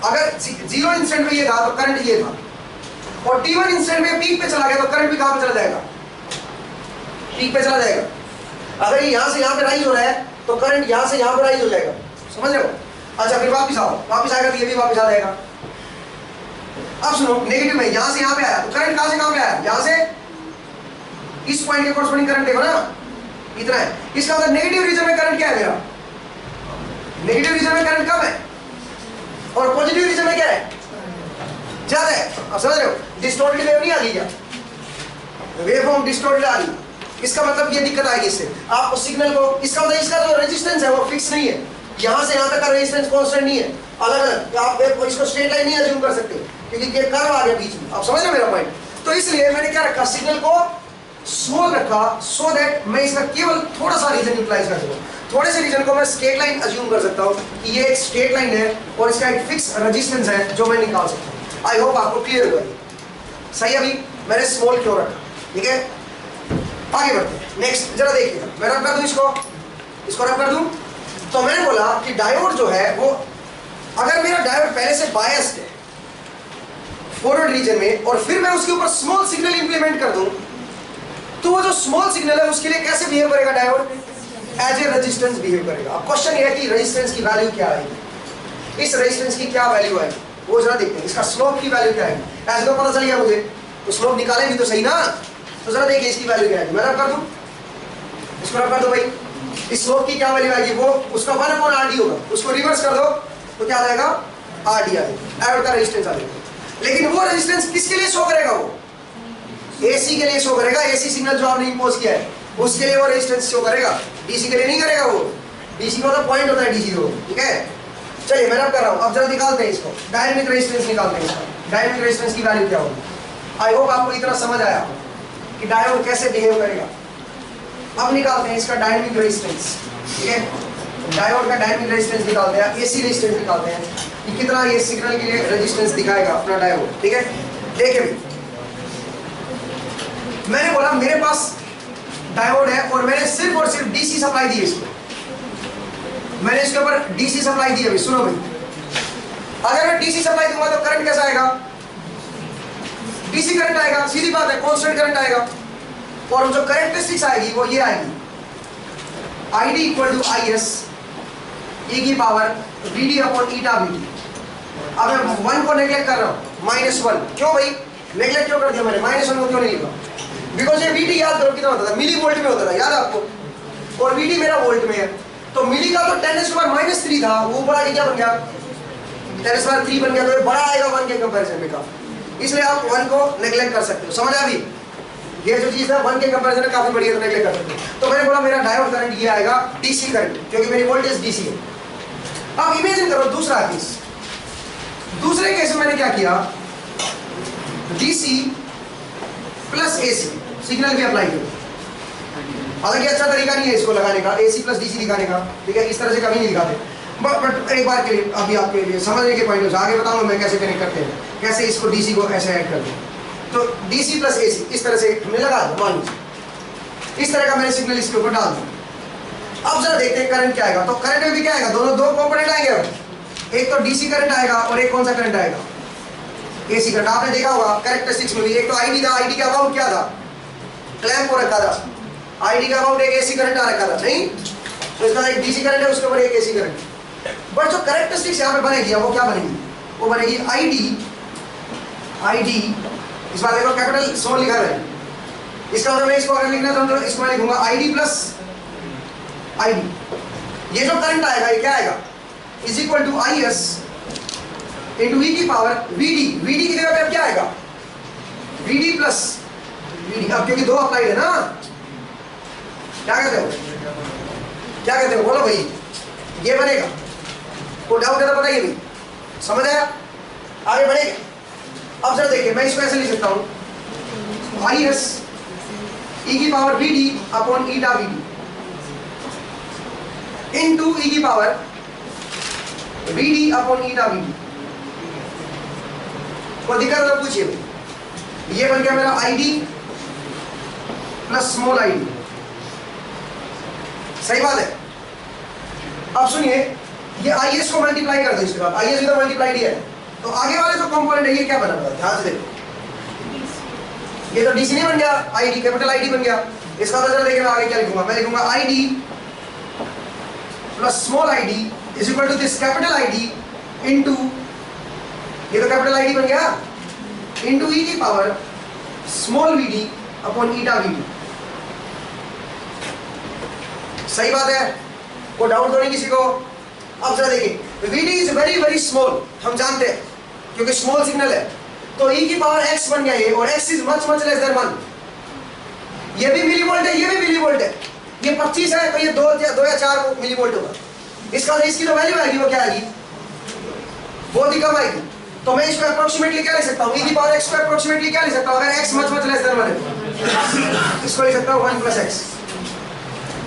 अगर 0 इंस्टेंट पे ये था तो करंट ये था, और t1 इंस्टेंट पे पीक पे चला गया तो करंट भी कहां पे चला जाएगा? पीक पे चला जाएगा। अगर ये यहां से यहां पे राइज हो रहा है तो करंट यहां से यहां पे राइज हो जाएगा। समझ रहे हो? अच्छा फिर वापस आओ, वापस आएगा तो ये भी वापस आ जाएगा। अब सुनो, नेगेटिव में यहां से यहां पे आया तो करंट कहां से कहां पे आया? यहां से इस पॉइंट के कोरस्पॉन्डिंग करंट देखो ना, इतना है। इसका मतलब नेगेटिव रीजन में करंट क्या है मेरा? नेगेटिव रीजन में करंट कम है और पॉजिटिव रीजन में क्या है? ज्यादा है। अब समझ रहे हो? डिस्टॉर्टेड वेव नहीं आ गई क्या? वेव फॉर्म डिस्टॉर्टेड आ गई। इसका मतलब ये दिक्कत आएगी इससे आपको सिग्नल को, इसका मतलब इसका जो रेजिस्टेंस है वो फिक्स नहीं है, यहां से यहां तक का रेजिस्टेंस कांस्टेंट नहीं है, अलग अलग। आप इसको स्ट्रेट लाइन नहीं अज्यूम कर सकते क्योंकि ये कर्व आ गया बीच में। आप समझ रहे हो मेरा पॉइंट? तो इसलिए मैंने क्या रखा, सिग्नल को स्मॉल रखा, सो दैट मैं इसका केवल थोड़ा सा रीजन यूटिलाइज कर सकूं। थोड़े से रीजन को मैं स्ट्रेट लाइन अज्यूम कर सकता हूं कि ये एक स्ट्रेट लाइन है और इसका एक फिक्स रेजिस्टेंस है जो मैं निकाल सकता हूं। आई होप आपको क्लियर हुआ सही। अभी मैंने स्मॉल क्यों रखा, ठीक है? आगे बढ़ते हैं। नेक्स्ट जरा देखिएगा, मैं रब कर दूं इसको रब कर दूं। तो मैंने बोला कि डायोड जो है वो अगर मेरा डायोड पहले से बायस्ड है फॉरवर्ड रीजन में और फिर मैं उसके ऊपर स्मॉल सिग्नल इंप्लीमेंट कर दूं, तो वो जो स्मॉल सिग्नल है उसके लिए कैसे बिहेव करेगा diode? As a resistance behave करेगा। अब क्वेश्चन ये है कि रेजिस्टेंस की वैल्यू क्या आएगी, इस रेजिस्टेंस की क्या वैल्यू आएगी, वो जरा देखते हैं। इसका स्लोप की वैल्यू क्या आएगी? ऐसे तो पता चल गया मुझे, तो स्लोप निकाले भी तो सही ना। तो जरा देखिए इसकी वैल्यू क्या आएगी। मैं रब कर दूं, इसको रब कर दो भाई। इस स्लोप की क्या वैल्यू आएगी? वो उसका 1/RD होगा, उसको रिवर्स कर दो तो क्या आ जाएगा? RD आ जाएगा, डायोड का रेजिस्टेंस आ जाएगा। लेकिन वो रेजिस्टेंस किसके लिए शो करेगा? वो AC के लिए शो करेगा। AC सिग्नल जो आपने इंपोज किया है उसके लिए वो रेजिस्टेंस शो करेगा, DC के लिए नहीं करेगा। वो DC का तो पॉइंट होता है, DC को, ठीक है। चलिए मैं अब कर रहा हूँ, अब जरा निकालते हैं इसको, डायनेमिक रेजिस्टेंस निकालते हैं इसका। डायनेमिक रेजिस्टेंस की वैल्यू क्या होगी? आई होप आपको इतना समझ आया कि डायोड कैसे बिहेव करेगा। अब निकालते हैं इसका डायनेमिक रेजिस्टेंस, ठीक है। डायोड का डायनेमिक रेजिस्टेंस निकालते हैं, AC रेजिस्टेंस निकालते हैं कि कितना ये सिग्नल के लिए रेजिस्टेंस दिखाएगा अपना डायोड, ठीक है। देखिए मैंने बोला मेरे पास डायोड है और मैंने सिर्फ और सिर्फ DC सप्लाई दी है इसको, मैंने इसके ऊपर DC सप्लाई दी है। अभी सुनो भाई, अगर मैं DC सप्लाई दूंगा तो करंट कैसा आएगा? DC करंट आएगा, सीधी बात है, कांस्टेंट करंट आएगा। और जो कैरेक्टरिस्टिक्स आएगी वो ये आएगी, ID equal to IS e की power VD upon eta VD। अब मैं 1 को नेगलेक्ट कर रहा हूँ, -1। क्यों भाई नेगलेक्ट क्यों कर दिया मैंने? -1 को क्यों नहीं लिखा? बिकॉज ये VD याद करो कितना होता था, मिली वोल्ट में होता था, याद आपको, और VD मेरा वोल्ट में है। तो मिली का तो 10⁻³ था, वो बड़ा क्या बन गया? 10⁻³ बन गया। तो ये बड़ा आएगा 1 के कंपैरिजन में काफी, इसलिए आप 1 को नेगलेक्ट कर सकते हो। समझ आ भी? ये जो चीज है 1 के कंपैरिजन में काफी बड़ी है, तो नेगलेक्ट कर सकते हो। तो मैंने बोला मेरा डायोड करंट ये आएगा DC करंट, क्योंकि मेरी वोल्टेज DC है। अब इमेजिन करो दूसरा केस। दूसरे केस में मैंने क्या किया? DC प्लस AC सिग्नल भी अप्लाई किया। हालांकि अच्छा तरीका नहीं है इसको लगाने का, AC प्लस DC दिखाने का, ठीक है। इस तरह से कभी नहीं दिखाते, बट एक बार के लिए अभी आपके लिए समझने के पॉइंट से आगे बताऊंगा मैं कैसे कनेक्ट करते हैं, कैसे इसको DC को ऐसे ऐड करते हैं। तो DC प्लस AC इस तरह से हमने लगा दिया, मान लीजिए इस तरह का मैंने सिग्नल इसके ऊपर डाल दिया। अब जरा देखते हैं करंट क्या आएगा। तो करंट में भी क्या आएगा? दोनों दो कंपोनेंट आएंगे। अब एक तो DC करंट आएगा और एक कौन सा करंट आएगा? AC current. आपने देखा होगा कैरेक्टरिस्टिक्स में भी, एक तो ID था, ID का अबाउट क्या था? क्लैंप हो रखा था, ID का अबाउट एक AC करंट आ रखा था, नहीं? तो इसका एक DC करंट है, उसके ऊपर एक AC करंट। बट जो कैरेक्टरिस्टिक्स यहाँ पे बनेगी वो क्या बनेगी? वो बनेगी ID इस बार देखो कैपिटल स्मॉल लिखा है, इसका मतलब मैं इसको अगर लिखना चाहूँ तो इसको मैं लिखूंगा ID प्लस ID। ये जो करंट आएगा ये क्या आएगा? Is equal to IS into E की पावर VD। VD की जगह पे अब क्या आएगा? VD plus VD। अब क्योंकि दो अप्लाइड है ना, क्या कहते हो? क्या कहते हो? बोलो भाई, ये बनेगा। कोई डाउट है तो बताइए भाई, समझ आया? आगे बढ़ेगा। अब जरा देखिए, मैं इसको ऐसे लिख सकता हूँ, IS E की power VD upon eta VD into E की power VD upon eta VD। कोई दिक्कत तो पूछिए भाई। ये बन गया मेरा ID प्लस स्मॉल ID, सही बात है। अब सुनिए, ये IS को मल्टीप्लाई कर दो, इसके बाद IS इधर मल्टीप्लाई दिया है, तो आगे वाले जो कंपोनेंट है ये क्या बना? ध्यान से देखो, ये तो DC नहीं बन गया, ID कैपिटल ID बन गया। इसका मतलब देखिए मैं आगे क्या लिखूंगा? मैं लिखूंगा ID plus small ID is equal to this capital ID into, ये तो कैपिटल ID बन गया, इनटू E की power small VD upon eta VD। सही बात है, कोई डाउट तो नहीं किसी को? अब जरा देखिए, VD is very very small, हम जानते हैं क्योंकि स्मॉल सिग्नल है। तो E की पावर x बन गया ये, और x is much much less than 1। ये भी मिली वोल्ट है, ये भी मिली वोल्ट है। ये 25 है तो ये 2 या 4 मिली वोल्ट होगा। इसका इसकी जो वैल्यू आएगी वो क्या आएगी? बहुत ही कम आएगी। तो मैं इसको अप्रोक्सीमेटली क्या लिख सकता हूँ? E की पावर x को अप्रोक्सीमेटली क्या लिख सकता हूँ? अगर x much much less than 1 है, इसको लिख सकता हूँ 1 प्लस x।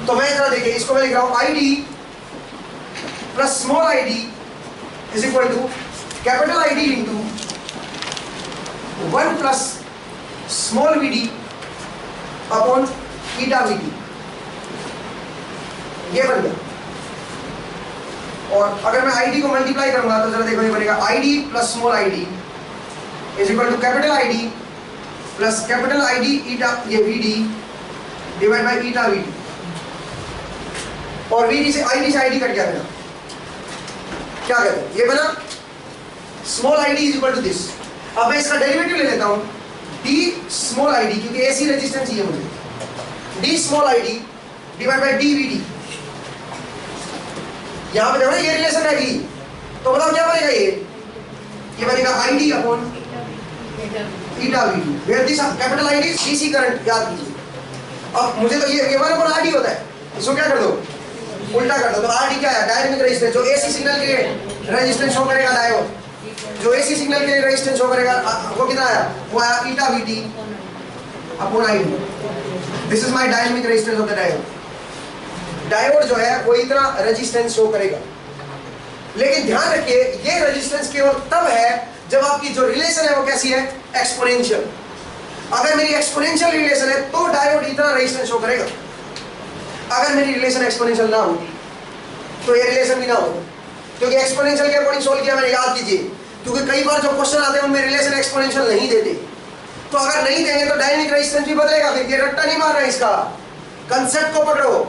तो मैं जरा देखिए, इसको मैं लिख रहा हूँ ID plus small ID is equal to capital ID into 1 plus small VD upon eta VD। ये बन गया। और अगर मैं आईडी को मल्टीप्लाई करूंगा तो जरा देखो ये बनेगा ID plus small ID is equal to capital ID plus capital ID eta ये VD divide by eta VD, और वीडी से आईडी कट गया मेरा, क्या कहते हैं ये बना small ID is equal to this. अब मैं इसका डेरिवेटिव ले लेता हूं डी स्मॉल आईडी, क्योंकि एसी रेजिस्टेंस चाहिए मुझे, D small ID divide by D VD. यहां पे देखो ना ये रिलेशन रहेगी, तो बताओ क्या बनेगा ये बनेगा ID upon eta VD, where this capital ID DC current, याद कीजिए। अब मुझे तो ये 1 अपॉन आरडी होता है, इसको क्या कर दो उल्टा कर दो, तो आरडी क्या है डायनेमिक रेजिस्टेंस, जो एसी सिग्नल के लिए रेजिस्टेंस शो करेगा डायोड, जो एसी सिग्नल के लिए रेजिस्टेंस शो करेगा वो कितना आया, वो आया eta VT upon ID. This is my dynamic resistance of the diode. Diode जो है वो इतना रेजिस्टेंस शो करेगा, लेकिन ध्यान रखिए ये रेजिस्टेंस केवल तब है जब आपकी जो रिलेशन है वो कैसी है, एक्सपोनेंशियल। अगर मेरी एक्सपोनेंशियल रिलेशन है तो डायोड इतना रेजिस्टेंस शो करेगा, अगर मेरी रिलेशन एक्सपोनेंशियल ना हो तो ये रिलेशन भी ना हो, क्योंकि एक्सपोनेंशियल के अकॉर्डिंग सोल्व किया मैंने, याद कीजिए, क्योंकि कई बार जो क्वेश्चन आते हैं उनमें रिलेशन एक्सपोनेंशियल नहीं देते, तो अगर नहीं देंगे तो डायनेमिक रेजिस्टेंस भी बदलेगा। फिर ये रट्टा नहीं मार रहा है, इसका कंसेप्ट को पकड़ो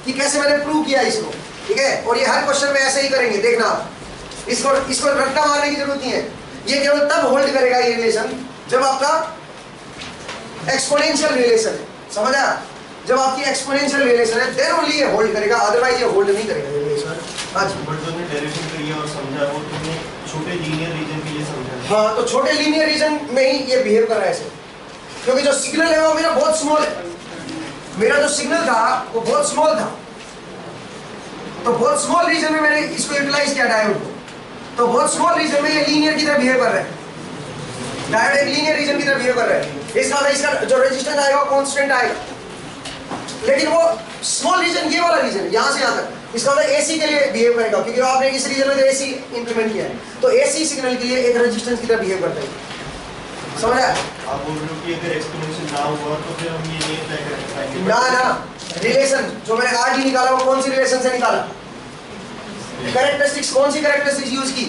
कि कैसे मैंने प्रूव किया इसको, ठीक है। और ये हर क्वेश्चन में ऐसे ही करेंगे, देखना इसको रट्टा मारने की जरूरत नहीं है, ये केवल तब होल्ड करेगा ये रिलेशन जब आपका एक्सपोनेंशियल रिलेशन है, समझ आया, जब आपकी एक्सपोनेंशियल रिलेशन है देन ओनली ये होल्ड करेगा, अदरवाइज ये होल्ड नहीं करेगा ये रिलेशन। हां जी, बट जो ने डेरिवेशन किया और समझा वो तुमने छोटे लीनियर रीजन के लिए समझा। हां, तो छोटे लीनियर रीजन में ही ये बिहेव कर रहा है ऐसे, क्योंकि जो सिग्नल है वो मेरा बहुत स्मॉल है, मेरा जो सिग्नल था वो बहुत स्मॉल था, तो बहुत स्मॉल रीजन में मैंने इसको यूटिलाइज किया डायोड को, तो बहुत स्मॉल रीजन में ये लीनियर की तरह बिहेव कर रहा है, डायोड एक लीनियर रीजन की तरह बिहेव कर रहा है। इसका जो रेजिस्टेंस आएगा कांस्टेंट आएगा, लेकिन वो स्मॉल रीजन ये वाला रीजन यहां से यहां तक, इसका मतलब एसी के लिए बिहेव करेगा, क्योंकि आपने इस रीजन में एसी इंप्लीमेंट किया है, तो एसी सिग्नल के लिए एक रेजिस्टेंस की तरह बिहेव करता है, समझ आया। आप बोल रहे हो कि अगर एक्सपोनेंशियल ना हुआ तो फिर हम ये नहीं अप्लाई कर पाएंगे। ना रिलेशन जो मैंने आरडी निकाला वो कौन सी रिलेशन से निकाला, कैरेक्टरिस्टिक्स, कौन सी कैरेक्टरिस्टिक्स यूज की,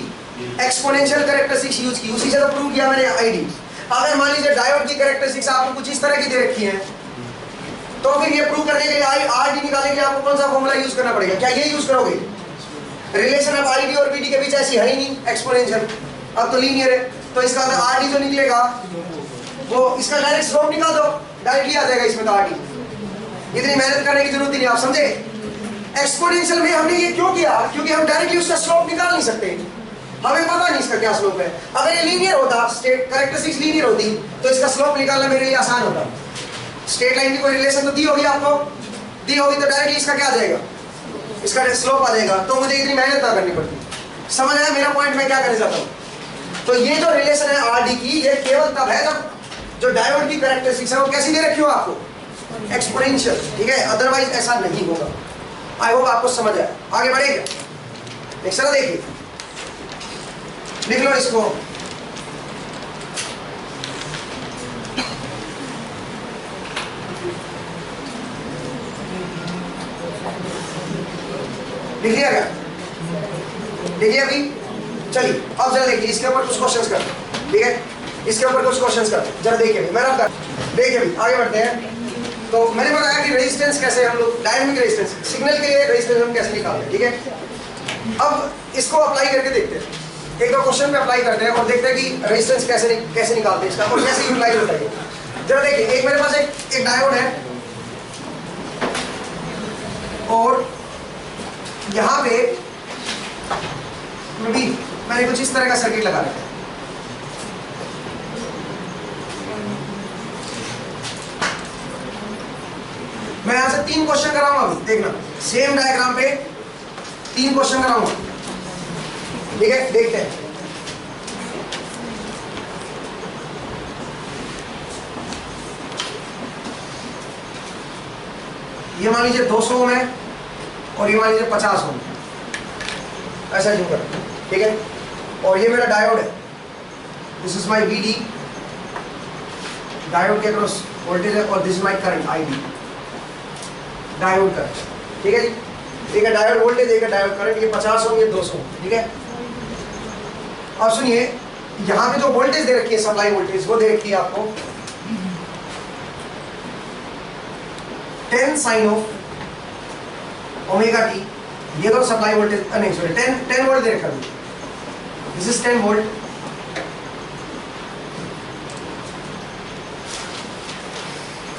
एक्सपोनेंशियल कैरेक्टरिस्टिक्स यूज की, उसी से तो प्रूव किया मैंने आईडी। अगर मान लीजिए डायोड की कैरेक्टरिस्टिक्स आपको कुछ इस तरह की दे रखी है, तो फिर ये प्रूव करने के लिए आरडी निकालने के लिए आपको कौन सा फॉर्मूला यूज करना पड़ेगा, क्या ये यूज करोगे, रिलेशन अब आईडी और बीडी के बीच ऐसी है ही नहीं एक्सपोनेंशियल, अब तो लीनियर है, तो इसका अगर आरडी जो निकलेगा वो इसका डायरेक्ट स्लोप निकाल दो, डायरेक्टली आ जाएगा इसमें, तो आरडी इतनी मेहनत करने की जरूरत ही नहीं, आप समझे। एक्सपोनेंशियल में हमने ये क्यों किया, क्योंकि हम डायरेक्टली उसका स्लोप निकाल नहीं सकते, हमें पता नहीं इसका क्या स्लोप है। अगर ये लीनियर होता, स्टेट कैरेक्टरिस्टिक्स लीनियर होती, तो इसका स्लोप निकालना मेरे लिए आसान होता। स्ट्रेट लाइन की कोई रिलेशन तो दी होगी आपको, दी होगी तो डायरेक्टली इसका क्या आ जाएगा, इसका स्लोप आ जाएगा, तो मुझे इतनी मेहनत ना करनी पड़ती। समझ आया मेरा पॉइंट, मैं क्या करना चाहता हूँ। तो ये जो रिलेशन है आरडी की, ये केवल तब है जब जो डायोड की कैरेक्टरिस्टिक्स है वो कैसी दे रखी हो आपको, एक्सपोनेंशियल, ठीक है, अदरवाइज ऐसा नहीं होगा। आई होप आपको समझ आया। आगे बढ़ेगा, एक सर देखिए, लिख लो इसको, लिख लिया क्या, देखिए अभी चलिए अब जरा देखिए इसके ऊपर कुछ क्वेश्चंस करते हैं, ठीक है, इसके ऊपर कुछ क्वेश्चंस करते हैं, जरा देखिए मैंने देखिए अभी आगे बढ़ते हैं। तो मैंने बताया कि रेजिस्टेंस कैसे हम लोग डायनेमिक रेजिस्टेंस सिग्नल के लिए रेजिस्टेंस हम कैसे निकालते हैं, ठीक है। अब इसको अप्लाई करके देखते हैं, एक दो क्वेश्चन में अप्लाई करते हैं और देखते हैं कि रेजिस्टेंस कैसे निकालते हैं इसका और कैसे यूटिलाइज होता है। जरा देखिए, एक मेरे पास एक डायोड है और यहाँ पे मैंने कुछ इस तरह का सर्किट लगा रखा है। मैं यहां से 3 क्वेश्चन कराऊंगा, अभी देखना सेम डायग्राम पे 3 क्वेश्चन कराऊंगा, ठीक है, देखते हैं। ये मान लीजिए 200 ओम है और ये मान लीजिए 50 ओम, ऐसा क्यों कर, ठीक है। और ये मेरा डायोड है, this is my VD, diode के अक्रॉस वोल्टेज है, और this is my current ID, diode current, ठीक है जी। एक है डायोड वोल्टेज, एक है डायोड करंट, ये 50 ओम, ये 200 ओम, ठीक है। अब सुनिए, यहाँ पे जो वोल्टेज दे रखी है, सप्लाई वोल्टेज, वो दे रखी है आपको 10 साइन ऑफ ओमेगा टी, ये तो सप्लाई वोल्टेज, नहीं सॉरी 10 वोल्ट दे रखा है, दिस इज 10 वोल्ट।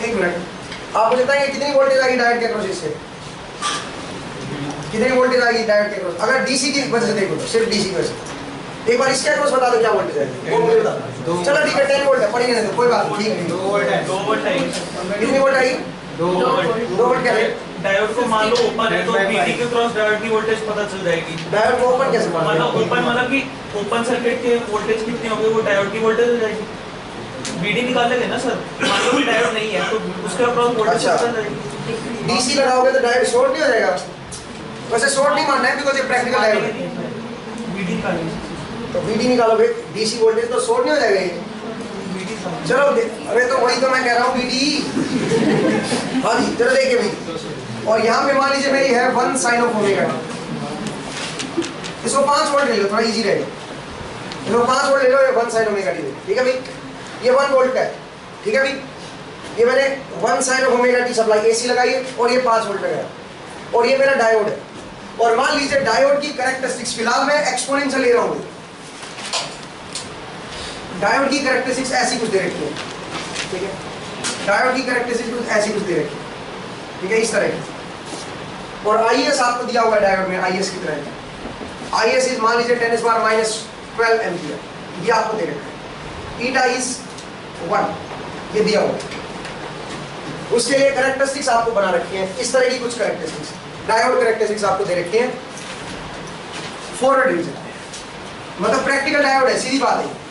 एक मिनट, आप मुझे बताइए कितनी वोल्टेज आएगी डायोड के अक्रॉस इससे, कितनी वोल्टेज आएगी डायोड के अक्रॉस? अगर डीसी की वजह से देखो तो, सिर्फ डीसी की वजह से, एक बार इसके अक्रॉस बता दो क्या वोल्टेज है, वो मुझे बता दो। चलो ठीक है, 10 वोल्ट है, पढ़ी नहीं तो कोई बात नहीं, ठीक है। 2 वोल्ट है, 2 वोल्ट है। कितनी वोल्ट आई? 2 वोल्ट। 2 वोल्ट क्या है? डायोड को मान लो ओपन है तो बीटी के क्रॉस डायोड की वोल्टेज पता चल जाएगी। डायोड को ओपन कैसे मानते मतलब ओपन मतलब कि ओपन सर्किट के वोल्टेज कितनी होगी वो डायोड की वोल्टेज हो जाएगी। बीडी निकाल लेंगे ना सर, मान लो कि डायोड नहीं है तो उसके अक्रॉस वोल्टेज पता चल जाएगी। डीसी लगाओगे तो डायोड शॉर्ट नहीं हो जाएगा? वैसे शॉर्ट नहीं मानना है बिकॉज़ ये प्रैक्टिकल डायोड है। बीडी निकालेंगे तो बीडी निकालोगे, डीसी वोल्टेज तो शॉर्ट नहीं हो जाएगा ये। चलो अरे तो वही तो मैं कह रहा हूँ, बीडी। हाँ जी, चलो देखिए भाई, और यहाँ पे मान लीजिए मेरी है 1 साइन ऑफ ओमेगा, इसको 5 वोल्ट ले लो, थोड़ा इजी रहेगा। इसको 5 वोल्ट ले लो, ये 1 साइन ओमेगा टी, ठीक है भाई, ये 1 वोल्ट का है, ठीक है भाई। ये मैंने 1 sine of omega T supply AC लगाई है और ये 5 वोल्ट लगाया, और ये मेरा डायोड है। और मान लीजिए डायोड की कैरेक्टरिस्टिक्स, फिलहाल मैं एक्सपोनेंशियल ले रहा हूँ, डायोड की कैरेक्टरिस्टिक्स ऐसी कुछ दे रखी है, ठीक है। डायोड की कैरेक्टरिस्टिक्स कुछ ऐसी कुछ दे रखी है, ठीक है, इस तरह की। और आईएस आपको दिया हुआ है डायोड में, आईएस की तरह, आईएस इज मान लीजिए 10⁻⁻12 एम्पियर, ये आपको दे रखा है। ईटा इज 1, ये दिया हुआ है। उसके लिए कैरेक्टरिस्टिक्स आपको बना रखी है, इस तरह की कुछ कैरेक्टरिस्टिक्स, डायोड कैरेक्टरिस्टिक्स आपको दे रखी है। फॉरवर्ड डिवीजन मतलब प्रैक्टिकल डायोड है, सीधी बात है,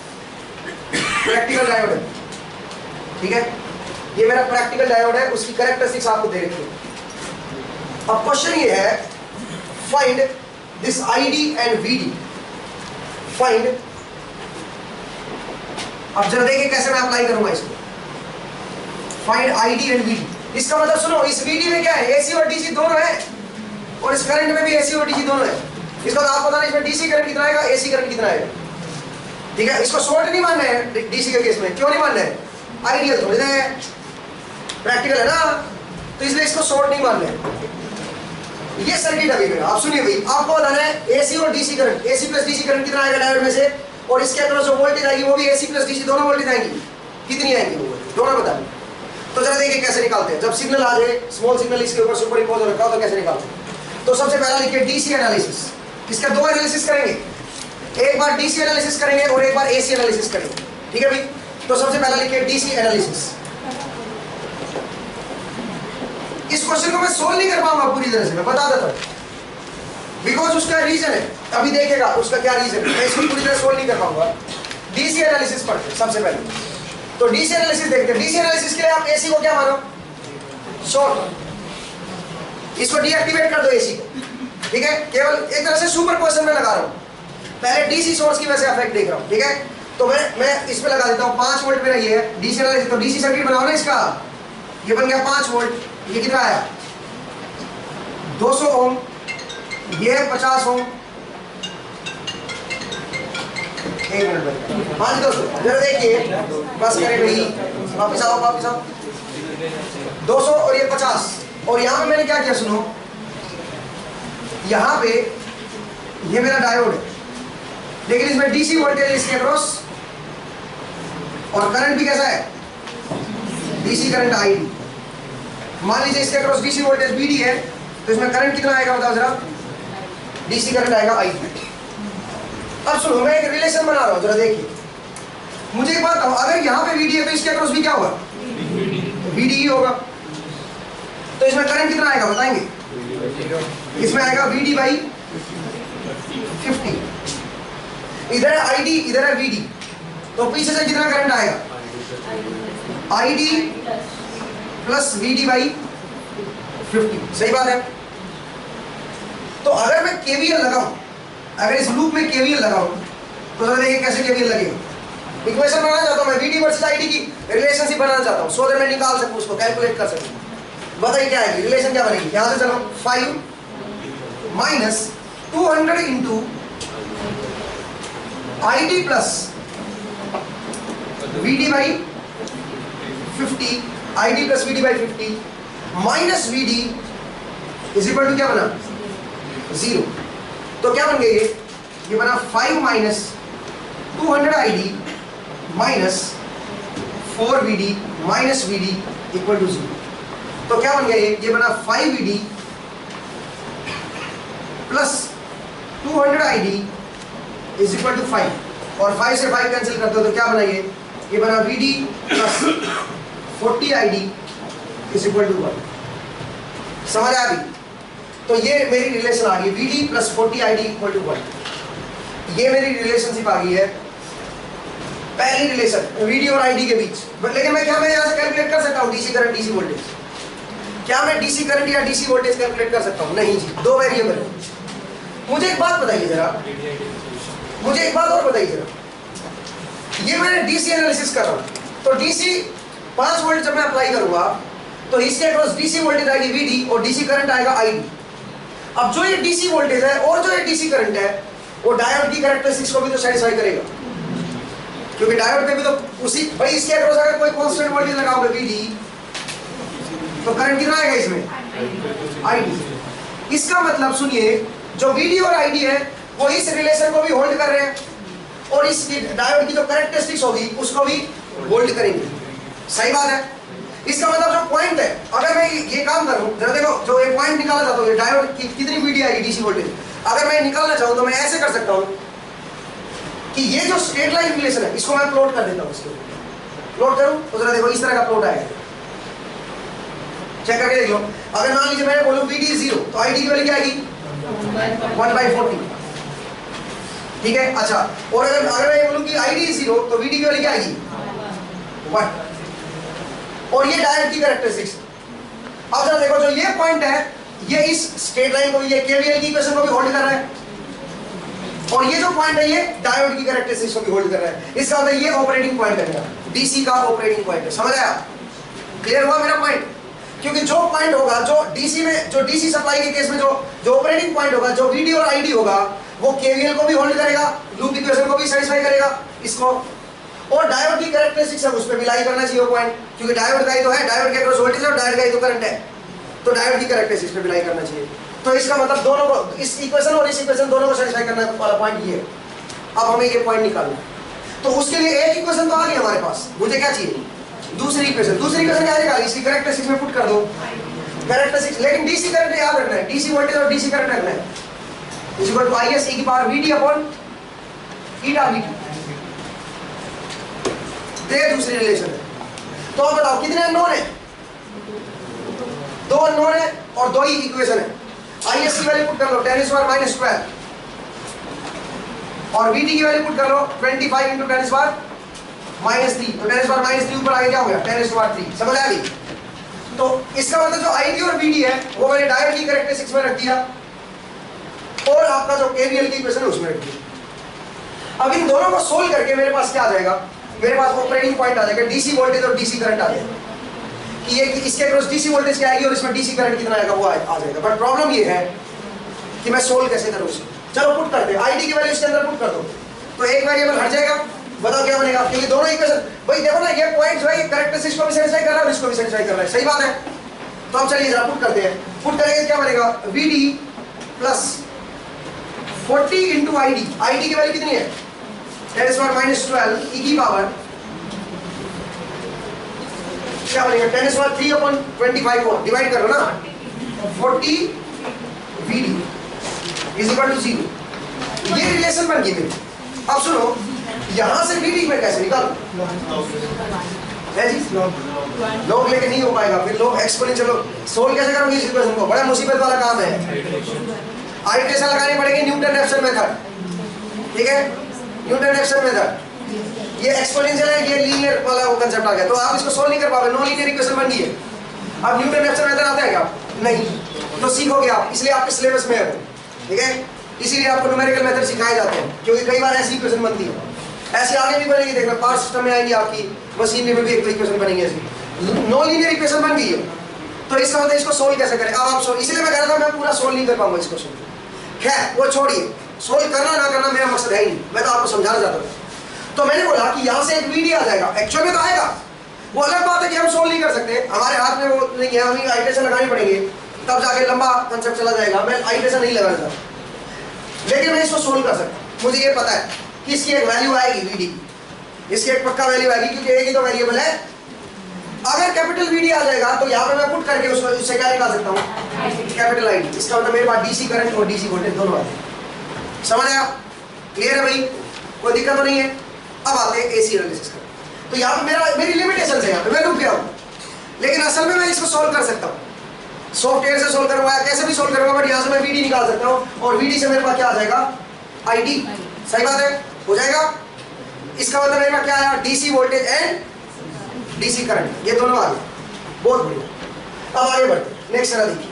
प्रैक्टिकल डायोड है, ठीक है। ये मेरा प्रैक्टिकल डायोड है, उसकी कैरेक्टरिस्टिक्स आपको दे रखी है। अब क्वेश्चन ये है, find this ID and VD, find. अब जरा देखिए कैसे मैं अप्लाई करूंगा इसको, फाइंड आईडी एंड वीडी। इसका मतलब सुनो, इस वीडी में क्या है, एसी और डीसी दोनों है, और इस करंट में भी एसी और डीसी दोनों है। इसका तो आप पता नहीं इसमें डीसी करंट कितना आएगा, एसी करंट कितना आएगा, ठीक है। इसको शॉर्ट नहीं मानना है डीसी के केस में, क्यों नहीं मानना है, आइडियल थोड़ी है, प्रैक्टिकल है ना, तो इसलिए इसको शॉर्ट नहीं मानना है। ये सर्किट अभी मेरा, आप सुनिए भाई, आपको बताना है एसी और DC current, AC plus DC current कितना आएगा डायोड में से, और इसके अक्रॉस जो वोल्टेज आएगी वो भी एसी प्लस डीसी दोनों वोल्टेज आएंगी, कितनी आएंगी वो दोनों बताइए। तो जरा देखिए कैसे निकालते हैं, जब सिग्नल आ जाए, स्मॉल सिग्नल इसके ऊपर सुपर इम्पोज हो रखा हो तो कैसे निकालते हैं। तो सबसे पहला लिखिए डीसी एनालिसिस, इसका 2 एनालिसिस करेंगे, एक बार डीसी एनालिसिस करेंगे और एक बार एसी एनालिसिस करेंगे, ठीक है भाई। तो सबसे पहला लिखिए डीसी एनालिसिस। इस क्वेश्चन को मैं सोल्व नहीं कर पाऊंगा पूरी तरह से, मैं बता देता हूं, बिकॉज उसका रीजन है, अभी देखेगा उसका क्या रीजन है, मैं इसको पूरी तरह सोल्व नहीं कर पाऊंगा। डीसी एनालिसिस पढ़ते हैं सबसे पहले, तो डीसी एनालिसिस देखते हैं। डीसी एनालिसिस के लिए आप एसी को क्या मानो, शॉर्ट, इसको डीएक्टिवेट कर दो एसी को, ठीक है। केवल एक तरह से सुपर पोजिशन में लगा रहा हूं, पहले डीसी सोर्स की वजह से इफेक्ट देख रहा हूं, ठीक है। तो मैं इसमें लगा देता हूं 5 वोल्ट मेरा ये है डीसी एनालिसिस। तो डीसी सर्किट बनाओ ना इसका, ये बन गया 5 वोल्ट, ये कितना आया 200 ओम, ये है 50 ओम। एक मिनट, हाँ जी दोस्तों जरा देखिए, बस करें भाई, वापिस आओ वापिस आओ। 200 और ये 50, और यहाँ पे मैंने क्या किया सुनो, यहाँ पे ये मेरा डायोड है, लेकिन इसमें डीसी वोल्टेज है इसके अक्रॉस, और करंट भी कैसा है, डीसी करंट आईडी। मान लीजिए इसके अक्रॉस डीसी वोल्टेज बीडी है, तो इसमें करंट कितना आएगा बताओ जरा, डीसी करंट आएगा आईडी। अब सुनो, मैं एक रिलेशन बना रहा हूं, जरा देखिए, मुझे एक बात बताओ, अगर यहाँ पे वीडी है तो इसके अक्रॉस भी क्या होगा, वीडी ही होगा। तो इसमें करंट कितना आएगा बताएंगे, इसमें आएगा वीडी बाई 50, इधर है आईडी, इधर है वीडी, तो पीछे से कितना करंट आएगा, आईडी प्लस वीडी बाई 50, सही बात है। तो अगर मैं केवीएल लगाऊं, अगर इस लूप में केवीएल लगाऊं, तो जरा देखिए कैसे केवीएल लगेगा। इक्वेशन बनाना चाहता हूं मैं, वीडी वर्सेस आईडी की रिलेशनशिप बनाना चाहता हूं, सो दैट मैं निकाल सकूं उसको, कैलकुलेट कर सकूं। बताइए क्या आएगी रिलेशन, क्या बनेगी, यहां से चलो 5 minus 200 into I D plus V D by 50, I D plus V D by 50 minus V D is equal to क्या बना 0। तो क्या बन गया ये बना 5 minus 200 I D minus 4 V D minus V D equal to 0। तो क्या बन गया ये बना 5 V D plus 200 I D is equal to 5 और 5 से 5 कैंसिल करते हो तो क्या बना ये बना V D plus 40 I D is equal to 1। समझ आ गई? तो ये मेरी रिलेशन आ गई V D plus 40 I D equal to 1। ये मेरी रिलेशनशिप आ गई है, पहली रिलेशन वी डी और आई डी के बीच। लेकिन मैं यहाँ से कैलकुलेट कर सकता हूँ डीसी करंट डीसी वोल्टेज? क्या मैं डीसी करंट या डीसी वोल्टेज कैलकुलेट कर सकता हूँ? नहीं जी, दो वेरिएबल है। मुझे एक बात बताइए जरा, मुझे एक बात और बताइए जरा, ये मैंने डीसी एनालिसिस कर रहा हूँ तो डीसी 5 वोल्ट जब मैं अप्लाई करूंगा तो इसके अक्रॉस डीसी वोल्टेज आएगी वीडी और डीसी करंट आएगा आईडी। अब जो ये डीसी वोल्टेज है और जो ये डीसी करंट है वो डायोड की कैरेक्टरिस्टिक्स को भी तो सेटिस्फाई करेगा, क्योंकि डायोड पे भी तो उसी भाई इसके अक्रॉस अगर कोई कांस्टेंट वोल्टेज लगाओगे वीडी तो करंट कितना आएगा इसमें आईडी। इसका मतलब सुनिए, जो वीडी और आईडी है वो इस रिलेशन को भी होल्ड कर रहे हैं और इस डायोड की जो कैरेक्टरिस्टिक्स होगी उसको भी होल्ड करेंगे। सही बात है? इसका मतलब जो पॉइंट है, अगर मैं ये काम करूं जरा देखो, जो एक पॉइंट निकाला जाता है डायोड की कितनी वीडी आएगी डीसी वोल्टेज, अगर मैं निकालना चाहूं तो मैं ऐसे कर सकता हूं कि ये जो स्ट्रेट लाइन रिलेशन है इसको मैं प्लॉट कर देता हूं। इसको प्लॉट करूं तो जरा देखो इस तरह का प्लॉट आएगा, चेक करके देख लो। अगर मान लीजिए मैंने बोलूं वीडी 0 तो आईडी की वैल्यू क्या आएगी 1/40, ठीक है। अच्छा, और अगर मैं बोलूं कि आईडी 0 तो वीडी की वैल्यू क्या आएगी 1। और ये डायोड की कैरेक्टरिस्टिक्स। अब जरा देखो, जो ये पॉइंट है ये इस स्ट्रेट लाइन को, ये केवीएल की इक्वेशन को भी होल्ड कर रहा है और ये जो पॉइंट है ये डायोड की कैरेक्टरिस्टिक्स को भी होल्ड कर रहा है। इसका मतलब ये ऑपरेटिंग पॉइंट है मेरा, डीसी का ऑपरेटिंग पॉइंट है। समझ आया? क्लियर हुआ मेरा पॉइंट? क्योंकि जो पॉइंट होगा जो डीसी में, जो डीसी सप्लाई के केस में जो ऑपरेटिंग पॉइंट होगा, जो वीडी और आईडी होगा, वो केवीएल को भी होल्ड करेगा, लूप इक्वेशन को भी सेटिस्फाई करेगा इसको, और डायोड की कैरेक्टरिस्टिक्स है उस पर भी लाई करना चाहिए वो पॉइंट, क्योंकि डायोड का ही तो है, डायोड के अक्रॉस वोल्टेज और डायोड का ही तो करंट है, तो डायोड की कैरेक्टरिस्टिक्स पे भी लाई करना चाहिए। तो इसका मतलब दोनों को, इस इक्वेशन और इस इक्वेशन दोनों को सेटिस्फाई करने वाला पॉइंट ये है। अब हमें ये पॉइंट निकालना है, तो उसके लिए एक इक्वेशन तो आ गई हमारे पास, मुझे क्या चाहिए दूसरी इक्वेशन। दूसरी इक्वेशन क्या निकाली, इसकी कैरेक्टरिस्टिक्स में पुट कर दो कैरेक्टरिस्टिक्स। लेकिन डीसी करंट याद रखना है, डीसी वोल्टेज और डीसी करंट रखना है, is equal to IS e की power VD upon eta VT। ये दूसरी रिलेशन है। तो अब बताओ कितने अननोन है? 2 अननोन है और 2 ही इक्वेशन है। IS की वैल्यू पुट कर लो 10⁻⁻12 और VT की वैल्यू पुट कर लो 25 × 10⁻⁻3। तो 10⁻⁻3 ऊपर आगे क्या हो गया 10⁻3। समझ आ गई? तो इसका मतलब जो ID और VD है वो मैंने डायोड की कैरेक्टरिस्टिक्स में रख दिया और आपका जो KVL की इक्वेशन है उसमें रख दिया। अब इन दोनों को सोल्व करके मेरे पास क्या आ जाएगा, मेरे पास ऑपरेटिंग पॉइंट आ जाएगा, डीसी वोल्टेज और डीसी करंट आ जाएगा कि ये इसके अक्रॉस डीसी वोल्टेज क्या आएगी और इसमें डीसी करंट कितना आएगा वो आ जाएगा। बट प्रॉब्लम ये है कि मैं सोल्व कैसे करूं इसे। चलो पुट करते हैं, आईडी की वैल्यू इसके अंदर पुट कर दो तो एक वेरिएबल हट जाएगा। बताओ क्या बनेगा, क्योंकि दोनों इक्वेशन भाई देखो ना, ये पॉइंट जो है ये कैरेक्टरिस्टिक्स को भी सेटिस्फाई कर रहा है और इसको भी सेटिस्फाई कर रहा है। सही बात है? तो अब चलिए जरा पुट करते हैं। पुट करेंगे क्या बनेगा, VD प्लस 40 × ID। ID की वैल्यू कितनी है 10⁻⁻12 e की पावर क्या बनेगा 10⁻3/25 को डिवाइड करो ना 40 VD इज इक्वल टू 0। ये रिलेशन बन गई मेरी। अब सुनो, यहां से VD में कैसे निकालो है जी, लोग लेके नहीं हो पाएगा, फिर लोग एक्सपोनेंशियल सोल्व कैसे करोगे इस इक्वेशन को, बड़ा मुसीबत वाला काम है। आइट्रेशन लगानी पड़ेगी न्यूटन रेफसन मेथड, ठीक है, न्यूटन रेफसन मेथड। ये एक्सपोनेंशियल है, ये लीनियर वाला वो कांसेप्ट आ गया, तो आप इसको सोल्व नहीं कर पाओगे, नॉन लीनियर इक्वेशन बन गई है। अब न्यूटन रेफसन मेथड आता है क्या? नहीं, तो सीखोगे आप, इसलिए आपके सिलेबस में है वो, ठीक है, इसीलिए आपको न्यूमेरिकल मेथड सिखाए जाते हैं, क्योंकि कई बार ऐसी इक्वेशन बनती है। ऐसे आगे भी बनेगी, देखना पावर सिस्टम में आएंगी, आपकी मशीनरी में भी एक इक्वेशन बनेगी ऐसी। नॉन लीनियर इक्वेशन बन गई है, तो इसका मतलब इसको सोल्व कैसे करें। अब आप सोल्व, इसलिए मैं कह रहा था मैं पूरा सोल्व नहीं कर पाऊंगा इसको सोल्व, खैर वो छोड़िए, सोल्व करना ना करना मेरा मकसद है ही नहीं, मैं तो आपको समझाना चाहता हूँ। तो मैंने बोला कि यहाँ से एक वीडी आ जाएगा, एक्चुअल में तो आएगा, वो अलग बात है कि हम सोल्व नहीं कर सकते, हमारे हाथ में वो नहीं है, हमें आइटेशन लगानी पड़ेंगे, तब जाके लंबा कंसेप्ट चला जाएगा, मैं आइटेशन नहीं लगा सकता, लेकिन मैं इसको सोल्व कर सकता। मुझे ये पता है कि इसकी एक वैल्यू आएगी वीडी की, इसकी एक पक्का वैल्यू आएगी, क्योंकि एक ही तो वेरिएबल है। अगर कैपिटल वीडी आ जाएगा तो यहाँ पे मैं पुट करके उससे क्या निकाल सकता हूँ, कैपिटल आईडी। इसका मतलब मेरे पास डीसी करंट और डीसी वोल्टेज दोनों आते हैं। समझ आया? क्लियर है भाई? कोई दिक्कत तो नहीं है? अब आते हैं एसी एनालिसिस का। तो यहाँ पे मेरी लिमिटेशन है, यहाँ पे मैं रुक गया हूँ, लेकिन असल में मैं इसको सोल्व कर सकता हूँ, सॉफ्टवेयर से सोल्व करूँगा, कैसे भी सोल्व करूँगा, बट यहाँ से मैं वीडी निकाल सकता हूँ, और वीडी से मेरे पास क्या आ जाएगा, आईडी। सही बात है, हो जाएगा। इसका मतलब मेरे पास क्या आया, DC voltage and DC current, ये दोनों आ गए, बहुत बढ़िया। अब आगे बढ़ते, नेक्स्ट तरह देखिए।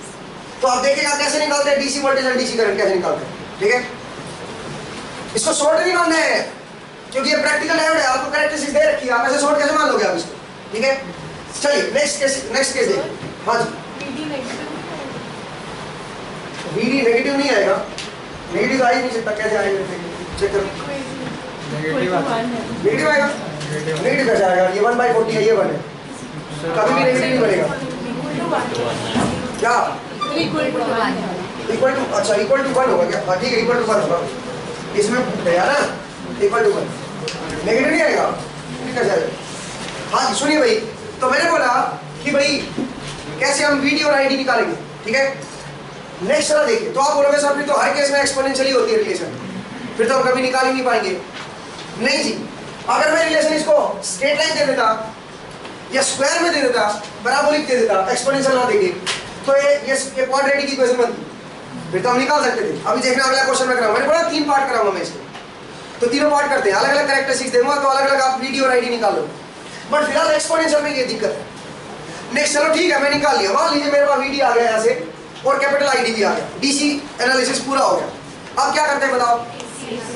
तो आप देखिएगा कैसे निकालते हैं DC voltage and DC current, कैसे निकालते हैं, ठीक है। इसको शॉर्ट निकालना है, क्योंकि ये प्रैक्टिकल डायोड है, आपको कैरेक्टरिस्टिक्स दे रखी है, आप ऐसे शॉर्ट कैसे मान लोगे आप इसको, ठीक है। चलिए नेक्स्ट केस देखिए। हाँ जी, वीडी नेगेटिव नहीं आएगा, नेगेटिव आ ही नहीं सकता, कैसे आएगा, चेक करो, नेगेटिव आएगा, नेगेटिव कैसे आएगा, ये 1/40 है, ये 1 है, कभी भी नेगेटिव नहीं बनेगा। क्या इक्वल टू, अच्छा इक्वल टू 1 होगा क्या, हाँ ठीक है, इक्वल टू 1 होगा, इसमें गया ना, इक्वल टू 1, नेगेटिव नहीं आएगा, कैसे आएगा। हाँ जी सुनिए भाई, तो मैंने बोला कि भाई कैसे हम वीडी और आईडी निकालेंगे, ठीक है। नेक्स्ट तरह देखिए। तो आप बोलोगे सर फिर तो हर केस में एक्सपोनेंशियली होती है रिलेशन, फिर तो हम कभी निकाल ही नहीं पाएंगे। नहीं जी, अगर मैं रिलेशन इसको स्ट्रेट लाइन दे देता या स्क्वायर में दे देता, पैराबोलिक दे देता, एक्सपोनेंशियल ना देके, तो ये क्वाड्रेटिक इक्वेशन बनती, फिर तो हम निकाल सकते थे। अभी देखना अगला क्वेश्चन में कराऊंगा, मैंने बोला 3 पार्ट कराऊंगा मैं इसको, तो तीनों पार्ट करते हैं, अलग अलग कैरेक्टरिस्टिक्स दूंगा, तो अलग अलग आप वीडी और आईडी निकाल लो। बट फिलहाल एक्सपोनेंशियल में ये दिक्कत है। नेक्स्ट चलो ठीक है, मैं निकाल लिया, मान लीजिए मेरे पास वीडी आ गया यहाँ से और कैपिटल आईडी भी आ गया, डीसी एनालिसिस पूरा हो गया। अब क्या करते हैं बताओ,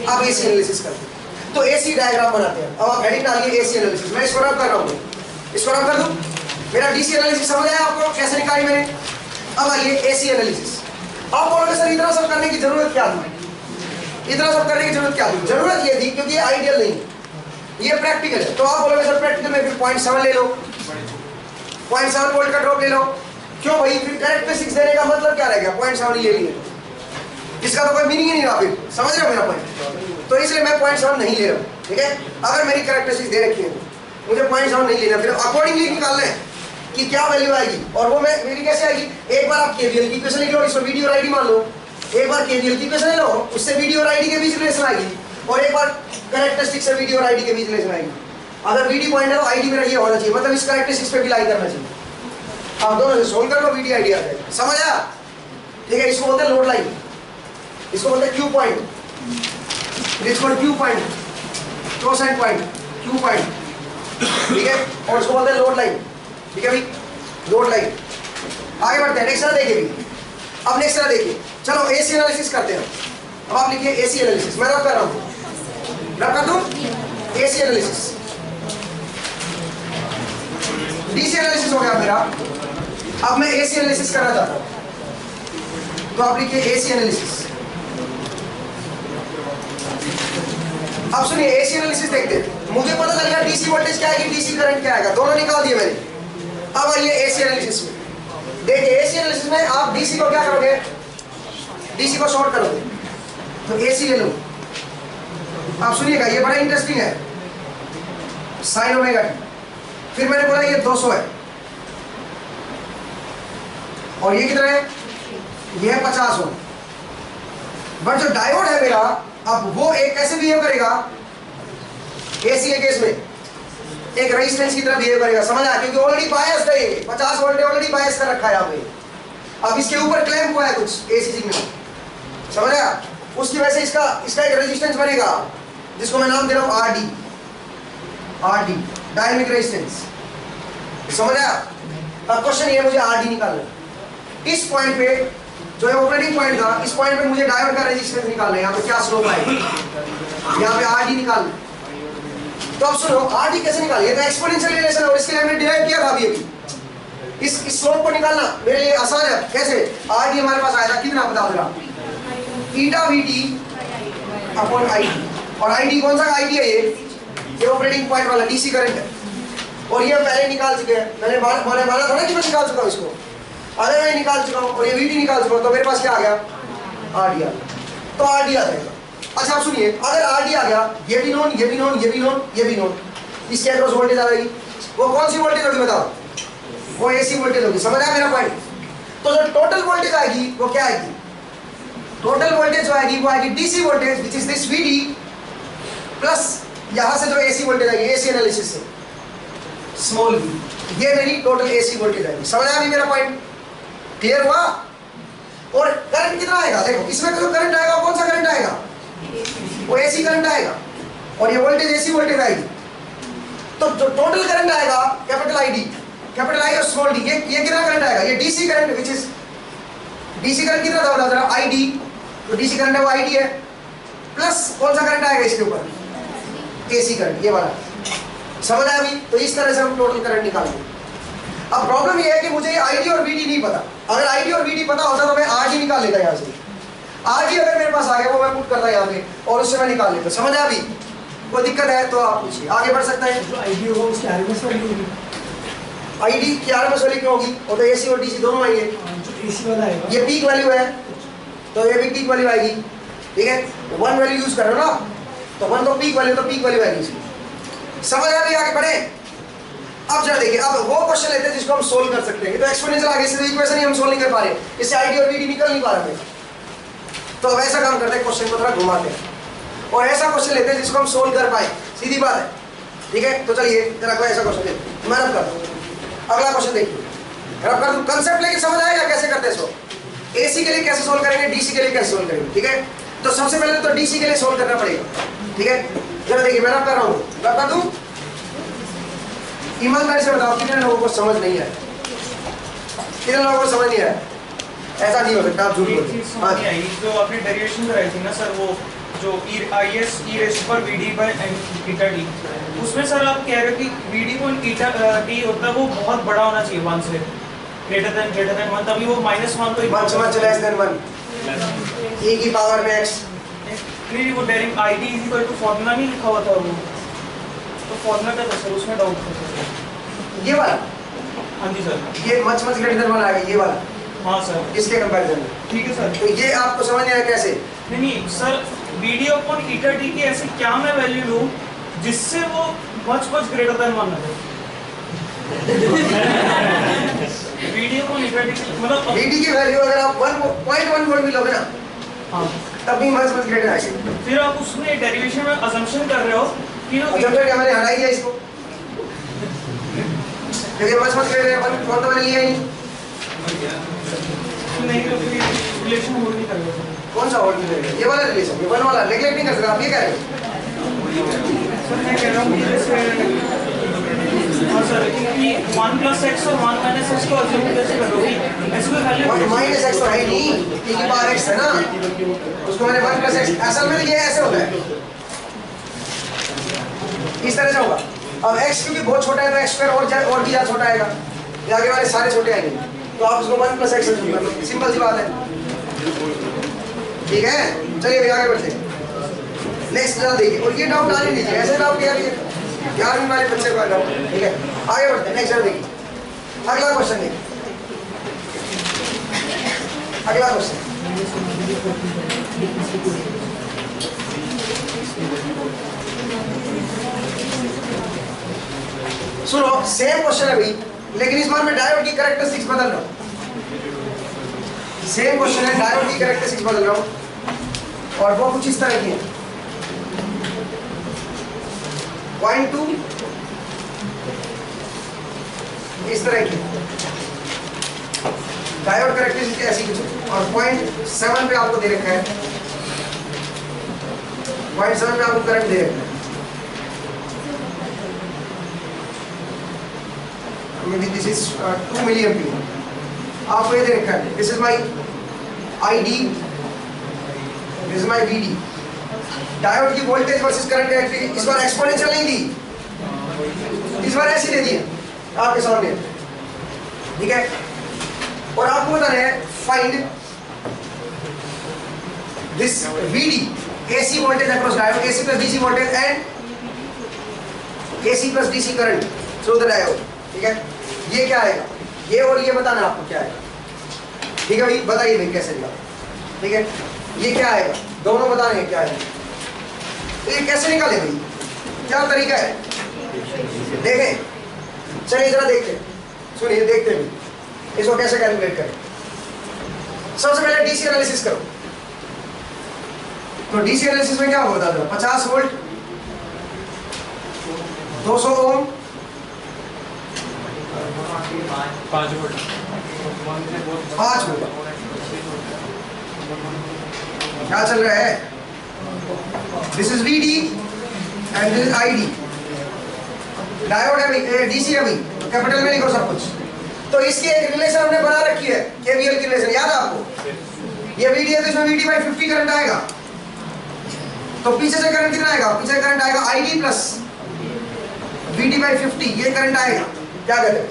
अब एसी एनालिसिस करते हैं। तो एसी डायग्राम बनाते हैं। अब आप हेडिंग डालिए एसी एनालिसिस, मैं इसको रब कर रहा हूँ, इसको रब कर दूँ। मेरा डीसी एनालिसिस समझ आया आपको, कैसे निकाली मैंने। अब आइए एसी एनालिसिस। आप बोलोगे सर इतना सब करने की जरूरत क्या थी, इतना सब करने की जरूरत क्या थी। जरूरत ये थी क्योंकि ये आइडियल नहीं, ये प्रैक्टिकल है। तो आप बोलोगे सर प्रैक्टिकल में फिर 0.7 ले लो, 0.7 वोल्ट का ड्रॉप ले लो। क्यों भाई, फिर कैरेक्टरिस्टिक्स देने का मतलब क्या रह गया, 0.7 ही ले लिए, इसका तो कोई मीनिंग ही नहीं रहा। फिर समझ रहे हो मेरा पॉइंट। तो इसलिए मैं 0.7 नहीं ले रहा हूँ, ठीक है। अगर मेरी कैरेक्टरिस्टिक्स दे रखी है मुझे 0.7 नहीं लेना, फिर अकॉर्डिंगली निकालना है कि क्या वैल्यू आएगी। और वो मैं मेरी कैसे आएगी, एक बार आप केवीएल की इक्वेशन लिख लो, इसको वीडी और आईडी मान लो, एक बार केवीएल की इक्वेशन ले लो, उससे वीडी और आईडी के बीच रिलेशन आएगी, और एक बार कैरेक्टरिस्टिक्स से वीडी और आईडी के बीच रिलेशन आएगी। अगर वीडी पॉइंट है तो आईडी मेरा ये होना चाहिए, मतलब इस कैरेक्टरिस्टिक्स पे भी लाई करना चाहिए। आप दोनों से सोल्व कर लो, वीडी आईडी आ जाएगा। समझ आया, ठीक है। इसको बोलते हैं लोड लाइन, इसको बोलते हैं क्यू पॉइंट, इसको Q point, croissant point, Q point, ठीक है। और इसको बोलते हैं लोड लाइन, ठीक है भाई, लोड लाइन। आगे बढ़ते हैं, नेक्स्ट तरह देखिए भी। अब नेक्स्ट तरह देखिए, चलो एसी एनालिसिस करते हैं। अब आप लिखिए एसी एनालिसिस, मैं रब कर रहा हूँ, रब कर दूँ। एसी एनालिसिस, डीसी एनालिसिस हो गया मेरा, अब मैं एसी एनालिसिस करना चाहता हूँ। तो आप लिखिए एसी एनालिसिस। अब सुनिए एसी एनालिसिस देखते हैं। मुझे पता चल गया डीसी वोल्टेज क्या आएगी, डीसी करंट क्या आएगा, दोनों निकाल दिए मैंने। अब आइए एसी एनालिसिस में देखिए। एसी एनालिसिस में आप डीसी को क्या करोगे, डीसी को शॉर्ट करोगे, तो एसी ले लो। आप सुनिएगा, ये बड़ा इंटरेस्टिंग है, साइन ओमेगा टी। फिर मैंने बोला ये 200 है, और ये कितना है, ये है 50 ओम। बट जो डायोड है मेरा, अब वो एक कैसे बिहेव करेगा, एसी के केस में एक रेजिस्टेंस की तरह बिहेव करेगा। समझ आया, क्योंकि ऑलरेडी बायस्ड है, 50 वोल्ट ऑलरेडी बायस कर रखा है यहाँ पे। अब इसके ऊपर क्लैंप हुआ है कुछ एसी सिग्नल, समझ आया। उसकी वजह से इसका एक रेजिस्टेंस बनेगा, जिसको मैं नाम दे रहा हूँ आरडी, आरडी डायनेमिक रेजिस्टेंस। समझ आया। अब क्वेश्चन ये, मुझे आरडी निकालना है। इस पॉइंट पे जो है ऑपरेटिंग पॉइंट था, इस पॉइंट पे मुझे डायोड का रेजिस्टेंस निकालना है। यहाँ पे क्या स्लोप आएगा, यहाँ पे आरडी निकालना। तो अब सुनो, आरडी कैसे निकालिए, ये तो एक्सपोनेंशियल रिलेशन है, और इसके लिए हमने डिराइव किया था अभी अभी। इस स्लोप को निकालना मेरे लिए आसान है। कैसे, आरडी हमारे पास आया था कितना, बता दो ईटा वीटी अपॉन आई डी, और आई डी कौन सा आई डी है, ये ऑपरेटिंग पॉइंट वाला डीसी करंट है, और ये पहले निकाल चुके हैं। मैंने माना था ना कि मैं निकाल चुका हूँ इसको, अगर मैं निकाल चुका हूँ और ये वीटी निकाल चुका हूँ तो मेरे पास क्या आ गया, आर डी आ गया। तो आर डी आ जाएगा। अच्छा आप सुनिए, अगर आर डी आ गया, ये भी नोन, ये भी नोन, ये भी नोन, ये भी नोन, इसके अक्रॉस वोल्टेज आ जाएगी। वो कौन सी वोल्टेज होगी बताओ, वो एसी वोल्टेज होगी। समझ आया मेरा पॉइंट? तो जो टोटल वोल्टेज आएगी वो क्या आएगी, टोटल वोल्टेज जो आएगी वो आएगी DC voltage which is this VD plus यहां से जो एसी वोल्टेज आएगी एसी एनालिसिस से स्मॉल वी, ये मेरी टोटल एसी वोल्टेज आएगी। समझ आया मेरा पॉइंट? क्लियर हुआ? और करंट कितना आएगा, देखो इसमें जो करंट आएगा कौन सा करंट आएगा, वो एसी करंट आएगा, और ये वोल्टेज एसी वोल्टेज आएगी। तो जो टोटल करंट आएगा capital I D, capital I और स्मॉल डी, ये कितना करंट आएगा, ये DC current which is DC current कितना था बता जरा, आई डी, तो डीसी करंट है वो आई डी है, प्लस कौन सा करंट आएगा इसके ऊपर, एसी करंट, ये वाला। समझ आया अभी? तो इस तरह से हम टोटल करंट निकालेंगे। अब प्रॉब्लम ये है कि मुझे आईडी और वीडी नहीं पता। अगर आईडी और वीडी पता होता तो मैं आज ही निकाल लेता यहाँ से। आज ही अगर मेरे पास आ गया वो मैं पुट करता यहाँ पे और उससे मैं निकाल लेता। समझ आया अभी? कोई दिक्कत है तो आप पूछिए, आगे बढ़ सकता है। जो आईडी होगा उसकी आरएमएस वैल्यू होगी। आईडी की आरएमएस वैल्यू क्यों होगी, और तो एसी और डीसी दोनों आएंगे। जो एसी वाला है ये पीक वैल्यू है तो ये भी पीक वैल्यू आएगी, ठीक है। वन वैल्यू यूज कर रहे हो ना, तो वन तो पीक वैल्यू आएगी इसकी। समझ आया अभी? आगे बढ़े। अब जरा देखिए, अब वो क्वेश्चन लेते हैं जिसको हम सोल्व कर सकते हैं। तो एक्सपोनेंशियल आगे से इक्वेशन ही हम सोल्व नहीं कर पा रहे, इससे आईडी और वीडी निकल नहीं पा रहे। तो अब ऐसा काम करते हैं, क्वेश्चन को थोड़ा घुमाते हैं और ऐसा क्वेश्चन लेते हैं जिसको हम सोल्व कर पाए। सीधी बात है, ठीक है। तो चलिए जरा कोई ऐसा क्वेश्चन लेते, मैं रब कर दूं। अगला क्वेश्चन देखिए, रब कर दूं। कंसेप्ट लेके समझ आएगा कैसे करते हैं इसको। एसी के लिए कैसे सोल्व करेंगे, डीसी के लिए कैसे सोल्व करेंगे, ठीक है। तो सबसे पहले तो डीसी के लिए सोल्व करना पड़ेगा, ठीक है। जरा देखिए मैं रब कर रहा हूँ, रब कर दूं। ईमानदारी से बताओ कितने लोगों को समझ नहीं है, कितने लोगों को समझ नहीं है? ऐसा नहीं हो सकता, आप झूठ बोलते हैं। जो आपने डेरिवेशन कराई थी ना सर, वो जो IS e रेज़ पर VD बाय ईटा डी, उसमें सर आप कह रहे हो कि VD को ईटा डी होता है वो बहुत बड़ा होना चाहिए, 1 से ग्रेटर देन 1, तभी वो -1 को 1 से लेस देन 1 e की पावर में x। नहीं, वो डायरेक्ट ID = फॉर्मूला नहीं लिखा हुआ था वो, तो फॉर्मूला क्या था सर, उसमें डाउट था। ये वाला, हाँ जी सर, ये मच ग्रेटर देन 1 आएगा, ये वाला। हाँ सर, इसके कंपैरिजन में, ठीक है सर। तो ये आपको समझ नहीं आया कैसे? नहीं सर, VD अपॉन ईटा डी की ऐसी क्या मैं वैल्यू लूं जिससे वो मच ग्रेटर देन 1 है। VD अपॉन ईटा डी मतलब VD की वैल्यू अगर आप 1.1 वोल्ट भी लोगे ना, हाँ, तब भी मच ग्रेटर आएगी। फिर आप उसमें डेरिवेशन में अजम्पशन कर रहे हो कि अजम्पशन क्या, मैंने हटाई है इसको, क्योंकि मच ग्रेटर है, 1 तो मैंने लिया ही नहीं, तो फिर रिलेशन होल्ड नहीं करेगा सर। कौन सा होल्ड करेगा? ये वाला रिलेशन, ये 1 वाला नेगलेक्ट नहीं कर सकते आप, ये कह रहे हैं। सर मैं कह रहा हूँ कि जैसे हाँ सर, कि 1 + x और 1 - x को अज्यूम कैसे करोगे, ऐसे कोई वैल्यू माइनस एक्स तो है नहीं, e की पावर x है ना, उसको मैंने 1 + x, असल में ये ऐसे होता है, इस तरह से होगा। अब x क्योंकि बहुत छोटा है तो x² और भी ज्यादा छोटा आएगा, ये आगे वाले सारे छोटे आएंगे, तो आप उसको 1 + x अज्यूम कर लो, सिंपल सी बात है, ठीक है। चलिए भाई आगे बढ़ते हैं। नेक्स्ट जरा देखिए, और ये डाउट आने दीजिए, ऐसे डाउट किया 11वीं वाले बच्चे को डाउट, ठीक है। आगे बढ़ते हैं, नेक्स्ट जरा देखिए, अगला क्वेश्चन देखिए, अगला क्वेश्चन। सुनो, सेम क्वेश्चन है भाई, लेकिन इस बार मैं डायोड की कैरेक्टरिस्टिक्स बदल रहा हूँ। सेम क्वेश्चन है, डायोड की कैरेक्टरिस्टिक्स बदल रहा हूँ, और वो कुछ इस तरह की है। 0.2 इस तरह की डायोड कैरेक्टरिस्टिक्स ऐसी कुछ, और 0.7 पे आपको दे रखा है, 0.7 पे आपको करंट दे रखा है। This is 2 milliampere, आपको ये दे रखा है, this is my ID, this is my VD। Diode की वोल्टेज वर्सेस करंट कैरेक्टरिस्टिक इस बार एक्सपोनेंशियल नहीं दी, इस बार ऐसी दे दी है आपके सामने, ठीक है। और आपको बताना है find this VD AC voltage across diode, AC plus DC voltage and AC plus DC current through the diode. ठीक है, ये क्या आएगा, ये और ये बताना आपको क्या आएगा। ठीक है भाई, बताइए भाई कैसे निकाल। ठीक है, ये क्या आएगा, दोनों बताने क्या आएगा। तो ये कैसे निकाले भाई, क्या तरीका है, देखें। चलिए जरा देखते हैं, सुनिए देखते हैं इसको कैसे कैलकुलेट करें। सबसे पहले डीसी एनालिसिस करो। तो डीसी एनालिसिस में क्या होता है, 50 वोल्ट 200 ओम 5 वोल्ट 5 वोल्ट क्या चल रहा है, this is VD and this is ID। Diode है भाई, डीसी है भाई, तो कैपिटल में लिखो सब कुछ। तो इसकी एक रिलेशन हमने बना रखी है, केवीएल की रिलेशन, याद है आपको। ये VD है तो इसमें VD/50 करंट आएगा। तो पीछे से करंट कितना आएगा, पीछे करंट आएगा ID प्लस VD/50, ये करंट आएगा। क्या कहते हैं,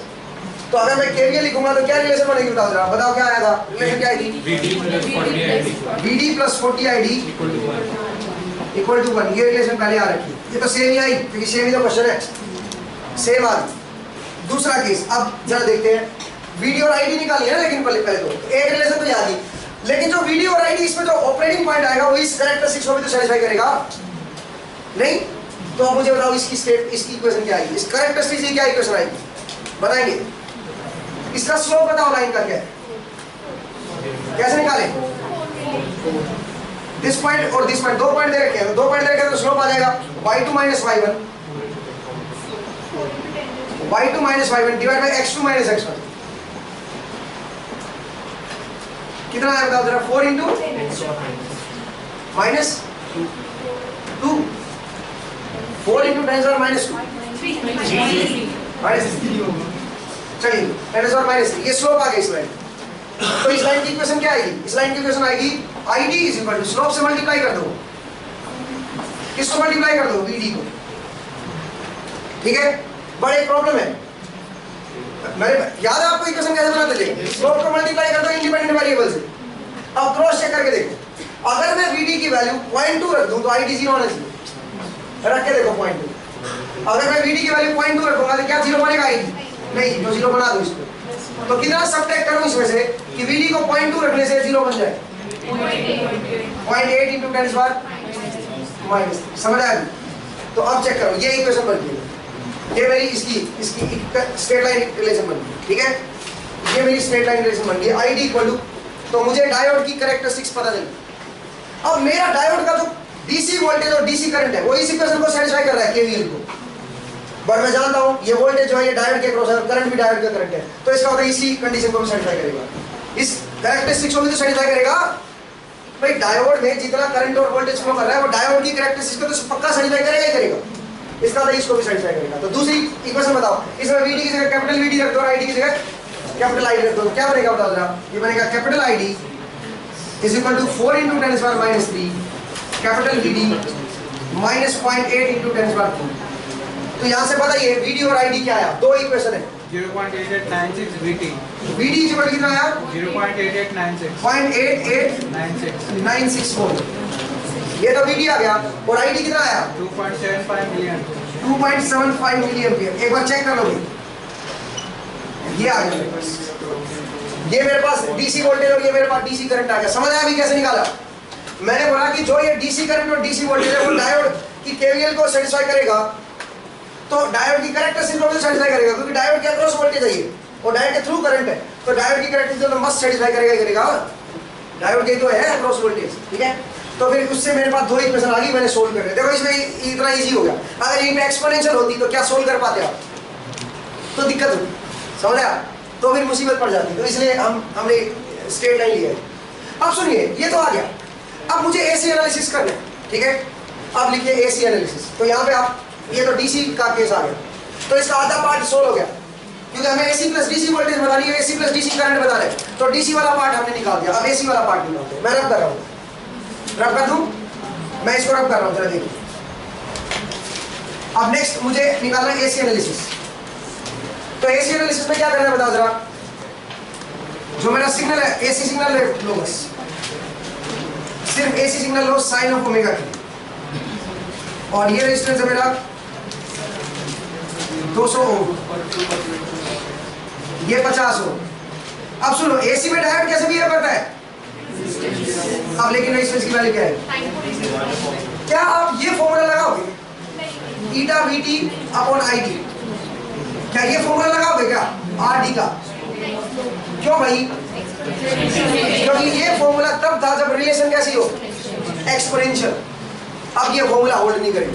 तो अगर मैं केवीएल लिखूंगा तो क्या रिलेशन बनेगी, बताओ जरा, बताओ क्या आएगा रिलेशन, क्या आएगी, VD plus 40 ID equal to 1। ये रिलेशन पहले आ रखी है, ये तो सेम ही आई क्योंकि सेम ही तो क्वेश्चन है, सेम आ गई। दूसरा केस, अब जरा देखते हैं, VD और ID निकाली है, लेकिन पहले तो एक रिलेशन तो याद ही, लेकिन जो VD और ID इसमें जो ऑपरेटिंग पॉइंट आएगा वो इस कैरेक्टरिस्टिक्स को भी तो सेटिस्फाई करेगा नहीं। तो अब मुझे बताओ इसकी स्टेट, इसकी इक्वेशन क्या आएगी, इस कैरेक्टरिस्टिक्स की क्या इक्वेशन आएगी, बताएंगे। इसका स्लोप बताओ लाइन का क्या है, कैसे निकालें। दिस पॉइंट और दिस पॉइंट, 2 पॉइंट दे रखे हैं, 2 पॉइंट दे रखे हैं तो स्लोप आ जाएगा y2 minus y1 divide by x2 minus x1। कितना आया बताओ जरा, 4 into minus 2, 4 into 10 minus 2 minus 3। चलिए 10 माइनस 3, ये स्लोप आ गया इस लाइन। तो इस लाइन की इक्वेशन क्या आएगी, इस लाइन की इक्वेशन आएगी ID is equal to, slope से मल्टीप्लाई कर दो, किसको मल्टीप्लाई कर दो, VD को। ठीक है, बड़े प्रॉब्लम है, मेरे याद है आपको इक्वेशन कैसे बनाते थे, स्लोप को मल्टीप्लाई कर दो इंडिपेंडेंट वेरिएबल से। अब क्रॉस चेक करके देखो, अगर मैं VD की वैल्यू 0.2 रख दूं तो ID 0 होना चाहिए, रख के देखो 0.2। अगर मैं VD की वैल्यू 0.2 रखूंगा तो क्या 0 बनेगा ID, नहीं, तो 0 बना दो इसको। तो कितना सबट्रैक्ट करूं इसमें से कि VD को 0.2 रखने से 0 बन जाए, 0.8 इंटू 10 माइनस, समझ आया। तो अब चेक करो, ये इक्वेशन बन गई, ये मेरी इसकी स्ट्रेट लाइन रिलेशन बन गई। ठीक है, ये मेरी स्ट्रेट लाइन रिलेशन बन गई, ID इक्वल टू, तो मुझे डायोड की कैरेक्टरिस्टिक्स पता चली। अब मेरा डायोड का जो DC वोल्टेज और DC करंट है वो इस इक्वेशन को सेटिस्फाई कर रहा है, केवीएल को। बट मैं जानता हूं ये वोल्टेज जो है ये डायोड के क्रॉस है, करंट भी डायोड का करंट है, तो इसका मतलब इसी कंडीशन को भी सेटिस्फाई करेगा, इस कैरेक्टरिस्टिक्स को भी तो सेटिस्फाई करेगा। भाई डायोड में जितना करंट और वोल्टेज फ्लो कर रहा है वो डायोड की कैरेक्टरिस्टिक्स को तो पक्का सेटिस्फाई करेगा ही करेगा, इसका मतलब इसको भी सेटिस्फाई करेगा। तो दूसरी इक्वेशन बताओ, इसमें VD की जगह कैपिटल VD रख दो और ID की जगह कैपिटल ID रख दो, क्या बनेगा बताओ जरा। ये बनेगा capital ID is equal to 4 into 10 minus 3 capital VD minus 0.8 into 10 3। तो यहाँ से बताइए VD और ID क्या आया, दो इक्वेशन है। 0.8896 VT, VD इक्वल कितना आया, 0.8896 0.8896 वोल्ट, ये तो VD आ गया। और ID कितना आया, 2.75 मिलियन 2.75 मिलियन एम्पीयर। एक बार चेक कर लो, ये आ गया मेरे पास, ये मेरे पास DC वोल्टेज और ये मेरे पास DC करंट आ गया। समझ आया अभी कैसे निकाला। मैंने बोला कि जो ये DC करंट और DC वोल्टेज है वो डायोड की केवीएल को सेटिस्फाई करेगा, तो डायोड की कैरेक्टरिस्टिक्स को भी सेटिस्फाई करेगा, क्योंकि डायोड के अक्रॉस वोल्टेज है ये और डायोड के थ्रू करंट है, तो डायोड की कैरेक्टरिस्टिक्स तो मस्ट सेटिस्फाई करेगा ही करेगा, डायोड के तो है अक्रॉस वोल्टेज। ठीक है, तो फिर उससे मेरे पास दो इक्वेशन आ गई, मैंने सोल्व कर दिया। देखो इसमें इतना इजी हो गया, अगर ये एक्सपोनेंशियल होती तो क्या सोल्व कर पाते आप, तो दिक्कत होती, समझ आया, तो फिर मुसीबत पड़ जाती। तो इसलिए हमने स्ट्रेट लाइन लिया है। अब सुनिए, ये तो आ गया, अब मुझे AC एनालिसिस करना है। ठीक है, अब लिखिए AC एनालिसिस। तो यहाँ पे आप, ये तो DC का केस आ गया, तो इसका आधा पार्ट सोल्व हो गया, क्योंकि हमें AC प्लस DC वोल्टेज बतानी है, AC प्लस DC करंट बता रहे हैं, तो DC वाला पार्ट हमने निकाल दिया। अब AC वाला पार्ट निकालते हैं, मैं रब कर रहा हूँ, रब कर दूँ, मैं इसको रब कर रहा हूँ, जरा देखिए। अब नेक्स्ट मुझे निकालना है AC एनालिसिस। तो AC एनालिसिस में क्या करना है बताओ जरा। जो मेरा सिग्नल है AC सिग्नल लो, बस सिर्फ एसी सिग्नल लो साइन ऑफ ओमेगा टी, और ये रेजिस्टेंस है मेरा 200 ओम, ये 50 ओम। अब सुनो, एसी में डायोड कैसे बिहेव करता है? अब लेकिन रेजिस्टेंस की वैल्यू क्या है? क्या आप ये फॉर्मूला लगाओगे ईटा वीटी अपॉन आईटी? क्या ये फॉर्मूला लगाओगे क्या आरडी का? क्यों भाई? क्योंकि ये फॉर्मूला तब था जब रिलेशन कैसी हो, एक्सपोनेंशियल। अब ये फॉर्मूला होल्ड नहीं करेगा।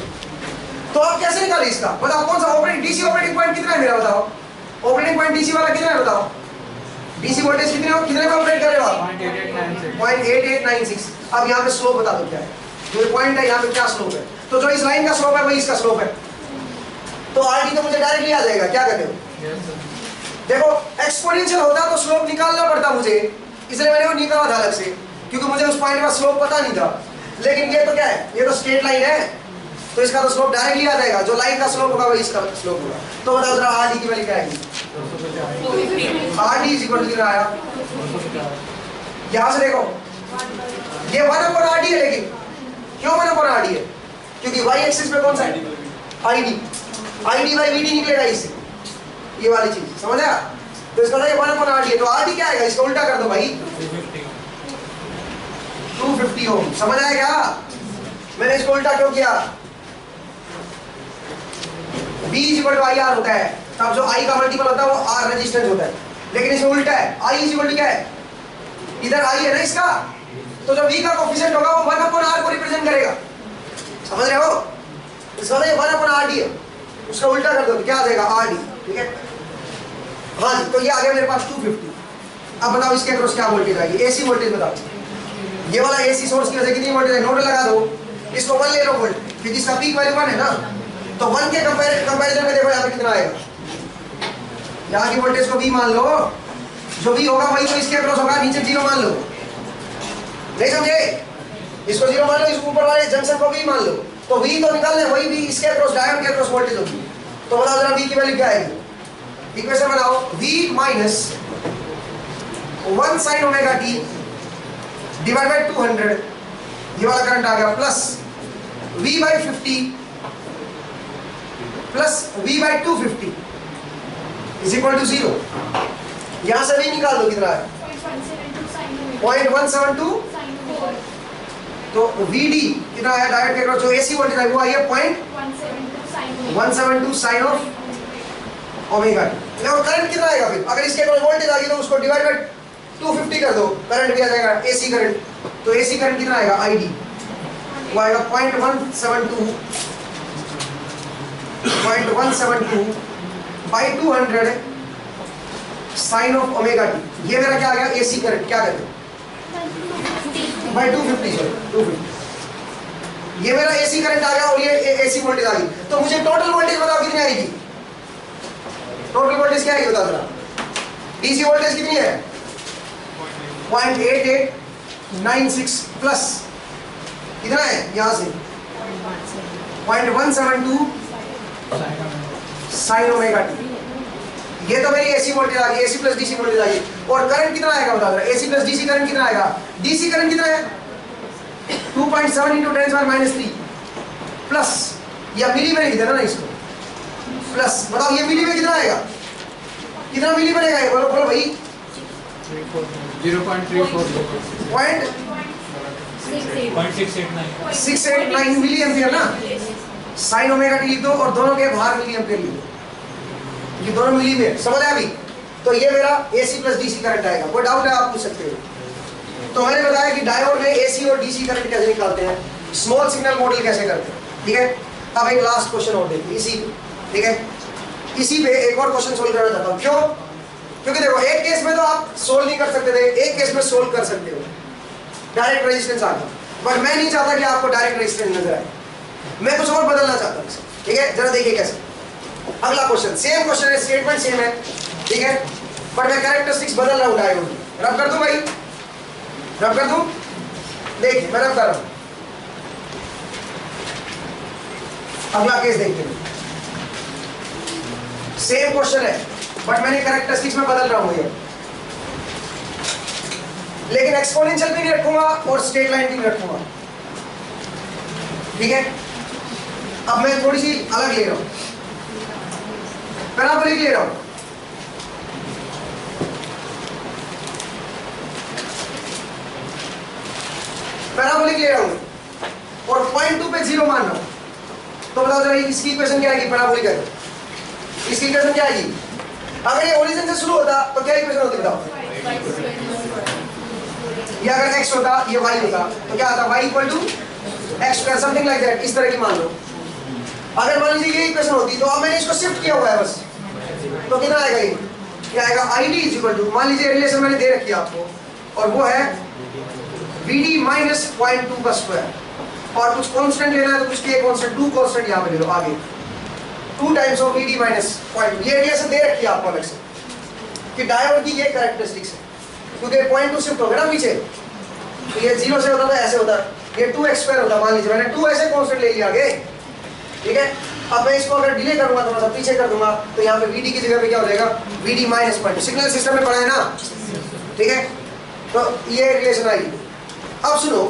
तो आप कैसे निकाले इसका? बताओ कौन सा ऑपरेटिंग डीसी ऑपरेटिंग पॉइंट कितना है मेरा? बताओ ऑपरेटिंग पॉइंट डीसी वाला कितना है? बताओ डीसी वोल्टेज कितने पे ऑपरेट कर रहे हो आप? 0.8896। अब यहाँ पे स्लोप बता दो क्या है, जो पॉइंट है यहाँ पे क्या स्लोप है? तो जो इस लाइन का स्लोप है वही इसका स्लोप है। तो आरडी तो मुझे डायरेक्टली आ जाएगा। क्या कहते हो? देखो एक्सपोनेंशियल होता तो स्लोप निकालना पड़ता मुझे, इसलिए मैंने वो निकाला था अलग से, क्योंकि मुझे उस पॉइंट का स्लोप पता नहीं था। लेकिन ये तो क्या है, ये तो स्ट्रेट लाइन है, तो इसका तो स्लोप डायरेक्टली आ जाएगा। जो लाइन का स्लोप होगा वही इसका स्लोप होगा। तो बताओ जरा आरडी की वैल्यू क्या आएगी? आरडी इज इक्वल टू कितना आया? यहां से देखो, ये 1/RD है। लेकिन क्यों 1/RD है? क्योंकि y एक्सिस पे कौन सा है? आईडी। आईडी बाई वीडी निकलेगा इससे, ये वाली चीज समझ आया? तो इसका ये 1/RD है। तो आरडी क्या आएगा? इसको उल्टा कर दो भाई, 250 ओम। समझ आया क्या? मैंने इसको उल्टा क्यों किया? B इक्वल टू IR होता है, तब जो I का मल्टीपल होता है वो R रेजिस्टेंस होता है। लेकिन इसमें उल्टा है, I इक्वल टू क्या है? इधर I है ना इसका, तो जो V का कोफिशिएंट होगा वो 1/R को रिप्रेजेंट करेगा। समझ रहे हो? इसका ये 1/RD है, उसका उल्टा कर दो क्या आ जाएगा? RD। ठीक है, हाँ जी। तो ये आ गया मेरे पास 250। अब बताओ इसके अक्रॉस क्या वोल्टेज आएगी? एसी वोल्टेज बताओ। ये वाला एसी सोर्स की वजह से कितनी वोल्टेज है? नोड लगा दो, इसको 1 ले लो वोल्ट, क्योंकि इसका पीक वैल्यू 1 है ना। तो 1 के कंपैरिजन में देखो यहाँ पे कितना आएगा। यहाँ की वोल्टेज को V मान लो, जो V होगा वही तो इसके अक्रॉस होगा, नीचे 0 मान लो। नहीं समझे? इसको 0 मान लो, इस ऊपर वाले जंक्शन को V मान लो। तो V तो निकालने वही V इसके अक्रॉस, डायोड के अक्रॉस वोल्टेज होगी। तो बताओ जरा V की वैल्यू क्या आएगी? इक्वेशन बनाओ, V minus 1 sin omega t divide by 200, ये वाला करंट आ गया, plus V by 50 plus V by 250 is equal to 0। यहां से V निकाल दो, कितना है? 0.172। तो VD कितना है? डायोड के अक्रॉस जो AC वोल्टेज है वो आई है 0.172 साइन ऑफ ओमेगा टी। और करंट कितना आएगा फिर? अगर इसके अक्रॉस वोल्टेज आ गई तो उसको डिवाइड बाय 250 कर दो, करंट भी आ जाएगा, AC करंट। तो AC करंट कितना आएगा? ID वो आएगा 0.172 by 200 sine of omega t. ये मेरा क्या आ गया? AC current. क्या कहते हैं? By 250, sorry 250। ये मेरा AC करंट आ गया और ये AC वोल्टेज आ गई। तो मुझे टोटल वोल्टेज बताओ कितनी आएगी? टोटल वोल्टेज क्या आएगी बता जरा? DC वोल्टेज कितनी है? 0.8896 प्लस कितना है यहां से? 0.172 साइन ओमेगा टी। ये तो मेरी AC वोल्टेज आ गई, AC प्लस DC वोल्टेज आ गई। और करंट कितना आएगा बता जरा? AC प्लस DC करंट कितना आएगा? DC करंट कितना है? 2.7 × 10⁻³ प्लस, या मिली में लिख देना ना इसको, प्लस। बताओ ये मिली में कितना आएगा? कितना मिली बनेगा ये? बोलो बोलो भाई। 0.689 मिली एम्पियर ना। साइन ओमेगा टी लिख दो और दोनों के बाहर मिली एम्पियर लिख दो, ये दोनों मिली में। समझ आया अभी? तो ये मेरा AC प्लस DC करंट आएगा। कोई डाउट है आप पूछ सकते हो। तो मैंने बताया कि डायोड में AC और DC करंट कैसे निकालते हैं, स्मॉल सिग्नल मॉडल कैसे करते हैं। ठीक है, अब एक लास्ट क्वेश्चन और देखिए इसी, ठीक है, इसी पे एक और क्वेश्चन सोल्व करना चाहता हूँ। क्यों? क्योंकि देखो एक केस में तो आप सोल्व नहीं कर सकते थे, एक केस में सोल्व कर सकते हो, डायरेक्ट रेजिस्टेंस आ गया। बट मैं नहीं चाहता कि आपको डायरेक्ट रेजिस्टेंस नजर आए, मैं कुछ और बदलना चाहता हूँ। ठीक है, जरा देखिए कैसे। अगला क्वेश्चन, सेम क्वेश्चन है, स्टेटमेंट सेम है, ठीक है, बट मैं कैरेक्टरिस्टिक्स बदल रहा हूँ डायोड की। रब कर दूं भाई, रब कर दूं? देखिए मैं रब कर रहा हूँ। अगला केस देखते हैं, सेम क्वेश्चन है बट मैंने कैरेक्टरिस्टिक्स में बदल रहा हूँ। ये लेकिन एक्सपोनेंशियल भी नहीं रखूंगा और स्ट्रेट लाइन भी नहीं रखूंगा। ठीक है, अब मैं थोड़ी सी अलग ले रहा हूं, पैराबोलिक ले रहा हूं। पैराबोलिक ले रहा हूं और पॉइंट 2 पे 0 मान रहा हूं, तो बताओ जरा इसकी इक्वेशन क्या आएगी? पैराबोलिक है तो इसकी इक्वेशन क्या आएगी? अगर ये ओरिजिन से शुरू होता तो क्या इक्वेशन होती बताओ? ये अगर x होता ये y होता तो क्या आता? y equal to x square, something like that, इस तरह की मान लो। अगर मान लीजिए ये इक्वेशन होती तो अब मैंने इसको शिफ्ट किया हुआ है बस, तो कितना आएगा? ये क्या आएगा? id इज इक्वल टू, मान लीजिए रिलेशन मैंने दे रखी है आपको और वो है vd माइनस 0.2 का स्क्वायर, और कुछ कांस्टेंट लेना है तो कुछ के कांस्टेंट 2 कांस्टेंट यहां पे ले लो आगे, 2 टाइम्स ऑफ vd माइनस 0.2। ये रिलेशन दे रखी है आपको अलग से कि डायोड की ये कैरेक्टरिस्टिक्स है, क्योंकि 0.2 शिफ्ट हो गया ना पीछे, तो ये 0 से होता था ऐसे होता, ये 2x स्क्वायर होता। मान लीजिए मैंने 2 ऐसे कांस्टेंट ले लिया आगे, ठीक है। अब मैं इसको अगर डिले करूंगा थोड़ा सा पीछे कर दूंगा तो यहाँ पे vd की जगह पे क्या हो जाएगा? vd minus 0.2। सिग्नल सिस्टम में पढ़ा है ना, ठीक है। तो ये रिलेशन आई। अब सुनो,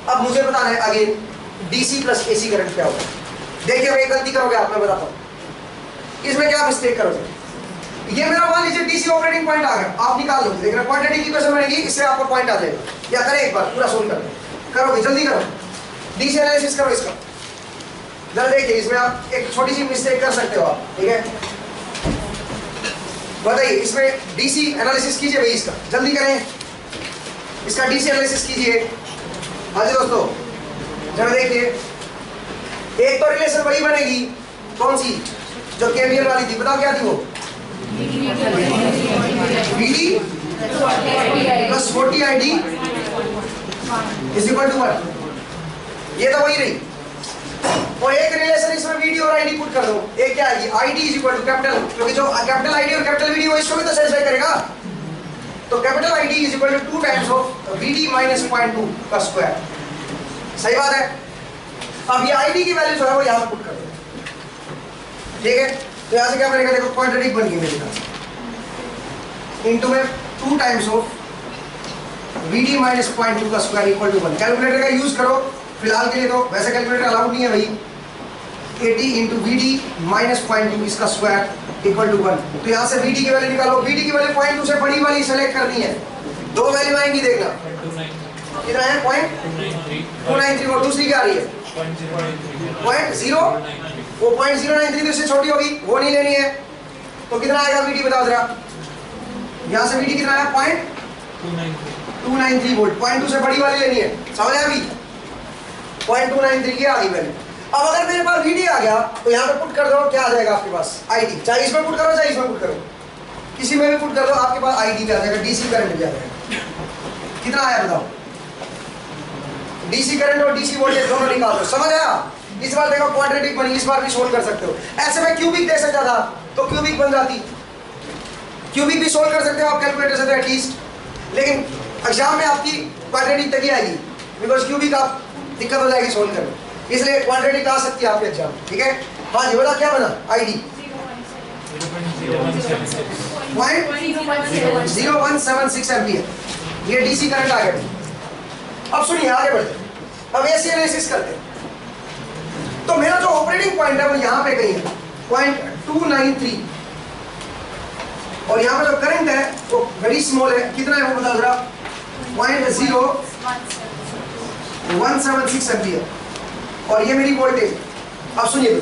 अब मुझे बताना है again DC plus AC current क्या होगा। देखिए भाई गलती करोगे आप, मैं बताता हूँ इसमें क्या मिस्टेक करोगे। ये मेरा मान लीजिए डीसी ऑपरेटिंग पॉइंट आ गया, आप निकाल लोगे, देख रहे क्वाड्रेटिक इक्वेशन बनेगी, इससे आपको पॉइंट आ जाएगा। या करें एक बार पूरा सोल्व करोगे, जल्दी करो, डीसी एनालिसिस करो इसका। जरा देखिए इसमें आप एक छोटी सी मिस्टेक कर सकते हो आप, ठीक है। बताइए इसमें डीसी एनालिसिस कीजिए भाई, इसका जल्दी करें, इसका डीसी एनालिसिस कीजिए। हाँ जी दोस्तों, जरा देखिए, एक तो रिलेशन वही बनेगी, कौन सी? जो केवीएल वाली थी, बताओ क्या थी वो? vd plus 40 id is equal to 1। ये तो वही रही। और एक रिलेशन इसमें vd और id पुट कर दो, एक क्या आएगी? id is equal to capital, क्योंकि जो कैपिटल id और कैपिटल vd वो इसको भी तो सेटिस्फाई करेगा, तो capital id is equal to 2 times of vd minus 0.2 का स्क्वायर। सही बात है। अब ये id की वैल्यू जो है वो यहां पुट कर दो, ठीक है। तो यहां से क्या बनेगा? देखो क्वाड्रेटिक बन गई मेरे पास, इनटू में 2 टाइम्स ऑफ vd माइनस 0.2 का स्क्वायर इक्वल टू 1। कैलकुलेटर का यूज करो फिलहाल के लिए, तो वैसे कैलकुलेटर अलाउड नहीं है भाई। 80 इंटू vd माइनस 0.2 इसका स्क्वायर इक्वल टू 1। तो यहाँ से vd की वैल्यू निकालो, vd की वैल्यू 0.2 से बड़ी वाली सेलेक्ट करनी है, 2 वैल्यू आएंगी देखना, कितना है? 0.293। और दूसरी क्या आ रही है? 0.0, वो 0.093 तो इससे छोटी होगी, वो नहीं लेनी है। तो कितना आएगा vd बताओ जरा? यहाँ से vd कितना आया? 0.293 वोल्ट। 0.2 से बड़ी वाली लेनी है, समझ आया अभी? 0.293 की आ गई वैल्यू। अब अगर मेरे पास vd आ गया तो यहाँ पे पुट कर दो, क्या आ जाएगा आपके पास? id। चाहे इसमें पुट करो चाहे इसमें पुट करो, किसी में भी पुट कर दो, आपके पास id भी आ जाएगा, डीसी करंट भी आ जाएगा। कितना आया बताओ? डीसी करंट और डीसी वोल्टेज दोनों निकाल दो, समझ आया? इस बार देखो क्वाड्रेटिक बनी, इस बार भी सोल्व कर सकते हो। ऐसे में क्यूबिक दे सकता था तो क्यूबिक बन जाती, क्यूबिक भी सोल्व कर सकते हो आप कैलकुलेटर से तो एटलीस्ट, लेकिन एग्जाम में आपकी क्वाड्रेटिक तक ही आएगी, बिकॉज क्यूबिक आप दिक्कत हो जाएगी सोल्व करने, इसलिए क्वाड्रेटिक आ सकती है आपके एग्जाम, ठीक है। हाँ जी बोला, क्या बना? आईडी 0.0176 एम्पियर, ये डीसी करंट आ गया। अब सुनिए आगे बढ़ते, अब एसी एनालिसिस करते हैं। तो मेरा जो ऑपरेटिंग पॉइंट है वो यहाँ पे कहीं है 0.293, और यहाँ पे जो करंट है वो वेरी स्मॉल है, कितना है वो बता जरा? 0.0176 एम्पियर, और ये मेरी वोल्टेज। अब सुनिए तो,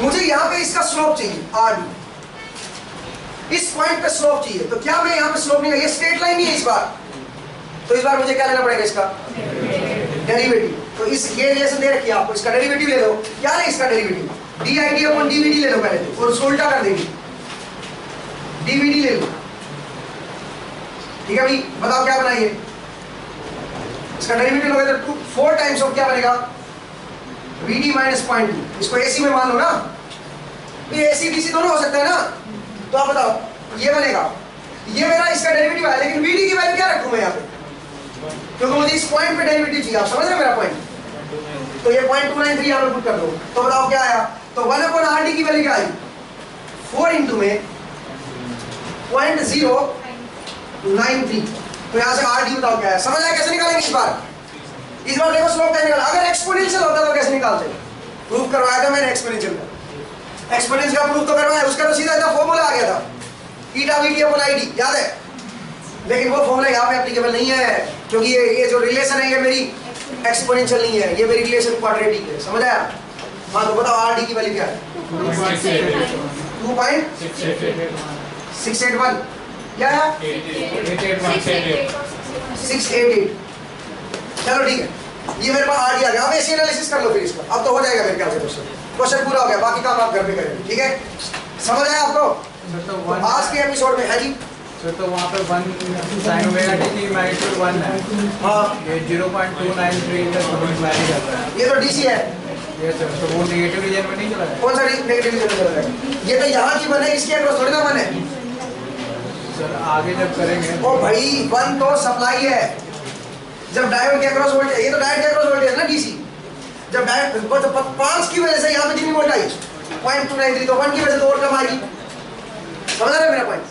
मुझे यहाँ पे इसका स्लोप चाहिए आर, इस पॉइंट पे स्लोप चाहिए, तो क्या मैं यहाँ पे स्लोप नहीं, ये स्ट्रेट लाइन नहीं है इस बार, तो इस बार मुझे क्या लेना पड़ेगा? इसका डेरिवेटिव। तो इस ये रिलेशन दे रखी है आपको, इसका डेरिवेटिव ले लो। क्या ले इसका डेरिवेटिव? डी अपॉन डीवीडी ले लो पहले तो, और उसको उल्टा कर देंगे, डीवीडी ले लो, ठीक है भाई। बताओ क्या बनाइए? इसका डेरिवेटिव लोगे तो 4 टाइम्स ऑफ क्या बनेगा? VD minus 0.2। इसको एसी में मान लो ना, तो ये एसी डीसी दोनों हो सकता है ना। तो आप बताओ, ये बनेगा, ये मेरा इसका डेरिवेटिव है, लेकिन वीडी की वैल्यू क्या रखूं मैं यहाँ पे? क्योंकि मुझे इस पॉइंट पे डेरिवेटिव चाहिए, आप समझ रहे हैं मेरा पॉइंट? तो ये 0.293 यहाँ पे पुट कर दो, तो बताओ क्या आया? तो 1/RD की वैल्यू क्या आई? 4 इंटू में 0.093, तो यहाँ से आर डी बताओ क्या है, समझ आया कैसे निकालेंगे इस बार देखो स्लोप कैसे निकाला। अगर एक्सपोनेंशियल होता तो कैसे निकालते, प्रूफ करवाया था मैंने एक्सपोनेंशियल का, एक्सपोनेंशियल का प्रूफ तो करवाया, उसका तो सीधा फॉर्मूला आ गया था eta V D upon I D, याद है। लेकिन वो फॉर्मूला यहाँ पे एप्लीकेबल नहीं है, क्योंकि ये जो रिलेशन है ये मेरी एक्सपोनेंशियल नहीं है, ये मेरी रिलेशन क्वाड्रेटिक है, समझ आया। हाँ तो बताओ आर डी की वैल्यू क्या है, 2.681 क्या है 688। चलो ठीक है, ये मेरे पास आर डी आ गया। अब ऐसे एनालिसिस कर लो फिर इसका, अब तो हो जाएगा मेरे ख्याल से क्वेश्चन पूरा हो गया, बाकी काम आप घर पे करेंगे, ठीक है। समझ आया आपको। तो आज के एपिसोड में है जी सर, तो वहाँ पे 1 sin ओमेगा टी की मैग्नीट्यूड 1 है। हाँ, ये 0.293 तक वैरी कर रहा है। ये तो डीसी है। ये सर, तो वो नेगेटिव रीजन में नहीं चला है। कौन सा नेगेटिव रीजन में चल रहा है, ये तो यहाँ की बने, इसके अक्रॉस थोड़ी ना बने सर आगे जब करेंगे ओ भाई, 1 तो सप्लाई है, जब डायोड के अक्रॉस वोल्टेज, ये तो डायोड के अक्रॉस वोल्टेज है ना डीसी, जब डायोड 5 की वजह से यहाँ पे कितनी वोल्ट आई 0.293, तो 1 की वजह से तो और कम आएगी, समझ रहे मेरा पॉइंट।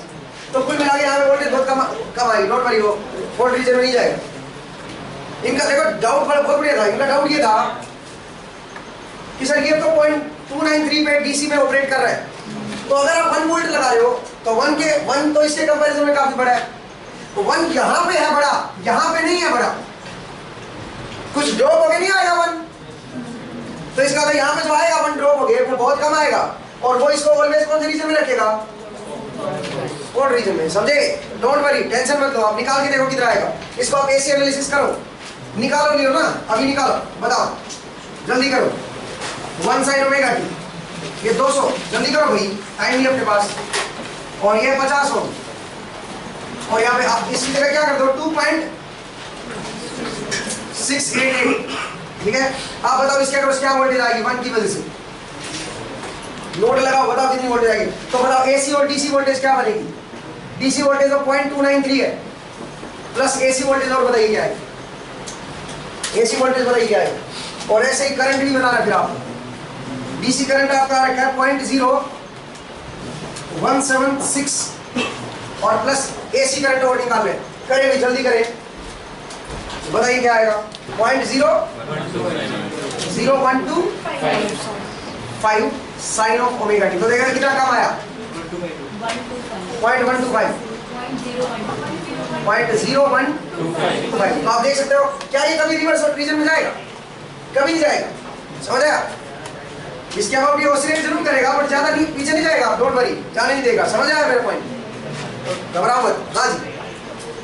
तो कुल मिला के यहाँ पे वोल्टेज बहुत कम आएगी, नोट करिए, वो फॉल्ट रीजन में नहीं जाएगा। इनका देखो डाउट बहुत बढ़िया था, इनका डाउट ये था कि सर ये तो 0.293 पे डीसी में ऑपरेट कर रहा है, तो अगर आप 1 वोल्ट लगा रहे हो तो 1 तो इसके कंपैरिजन में काफी बड़ा है, तो 1 यहाँ पे है बड़ा, यहाँ पे नहीं है बड़ा, कुछ ड्रॉप हो गया नहीं आएगा 1, तो इसका तो यहाँ पे जो आएगा 1 ड्रॉप हो गया वो बहुत कम आएगा, और वो इसको ऑलवेज कौन से रीजन में रखेगा, और रीजन में, समझे। डोंट वरी, टेंशन मत लो, आप निकाल के देखो कितना आएगा। इसको आप ऐसे एनालिसिस करो, निकालो नहीं हो ना, अभी निकालो, बताओ जल्दी करो। 1 sin ओमेगा टी, ये 200, जल्दी करो भाई, टाइम नहीं अपने पास, और ये 50 हो, और यहाँ पे आप इसकी जगह क्या कर दो 2.688, ठीक है। आप बताओ इसके अगर क्या वोल्टेज आएगी 1 की वजह से, लोड लगाओ, बताओ कितनी वोल्टेज आएगी। तो बताओ एसी और डीसी वोल्टेज क्या बनेगी, डीसी वोल्टेज तो 0.293 है, प्लस एसी वोल्टेज और बताइए क्या है, एसी वोल्टेज बताइए क्या है। और ऐसे ही करंट भी बनाना, फिर आप डीसी करंट आपका रखा है 0.0176 और प्लस एसी करंट और निकाल लें, करें भी जल्दी करें, बताइए क्या आएगा 0.012 साइन ऑफ ओमेगा टी। तो देखा कितना कम आया 0.125 तो आप देख सकते हो। क्या ये कभी रिवर्स रीजन में जाएगा, कभी नहीं जाएगा, समझ आया। इसके अबाउट ये ऑसिलेट जरूर करेगा बट ज्यादा नहीं पीछे नहीं जाएगा, डोंट वरी, जाने नहीं देगा, समझ आया मेरा पॉइंट, घबराओ मत। हाँ जी,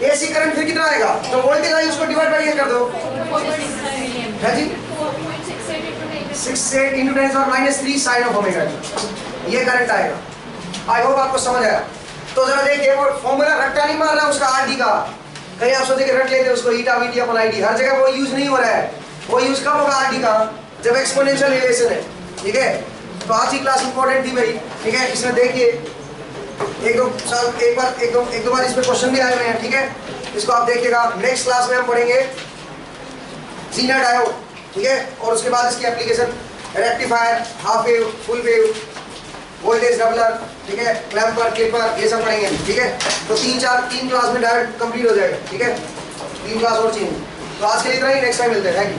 एसी करंट फिर कितना आएगा, तो वोल्टेज आई उसको डिवाइड बाय ये कर दो, है जी 68 into 10 और -3 साइन ऑफ ओमेगा टी, ये करंट आएगा। आई होप आपको समझ आया। तो जरा देखिए, वो फॉर्मूला रट्टा नहीं मार रहा उसका आरडी का, कहीं आप सोचे कि रट लेते उसको ईटा वीटी अपॉन आईडी, हर जगह वो यूज नहीं हो रहा है, वो यूज कब होगा आरडी का, जब एक्सपोनेंशियल रिलेशन है, ठीक है। तो आज की क्लास इंपॉर्टेंट थी भाई, ठीक है। इसमें देखिए एक दो बार इसमें क्वेश्चन भी आए हुए हैं, ठीक है। इसको आप देखिएगा। नेक्स्ट क्लास में हम पढ़ेंगे जीना डायोड, ठीक है, और उसके बाद इसकी application rectifier, half wave, full wave, voltage doubler, ठीक है, क्लैम्पर, क्लिपर, ये सब पढ़ेंगे, ठीक है। तो 3 क्लास में डायोड कंप्लीट हो जाएगा, ठीक है, 3 क्लास और चाहिए। तो आज के लिए इतना ही, नेक्स्ट टाइम मिलते हैं, थैंक यू।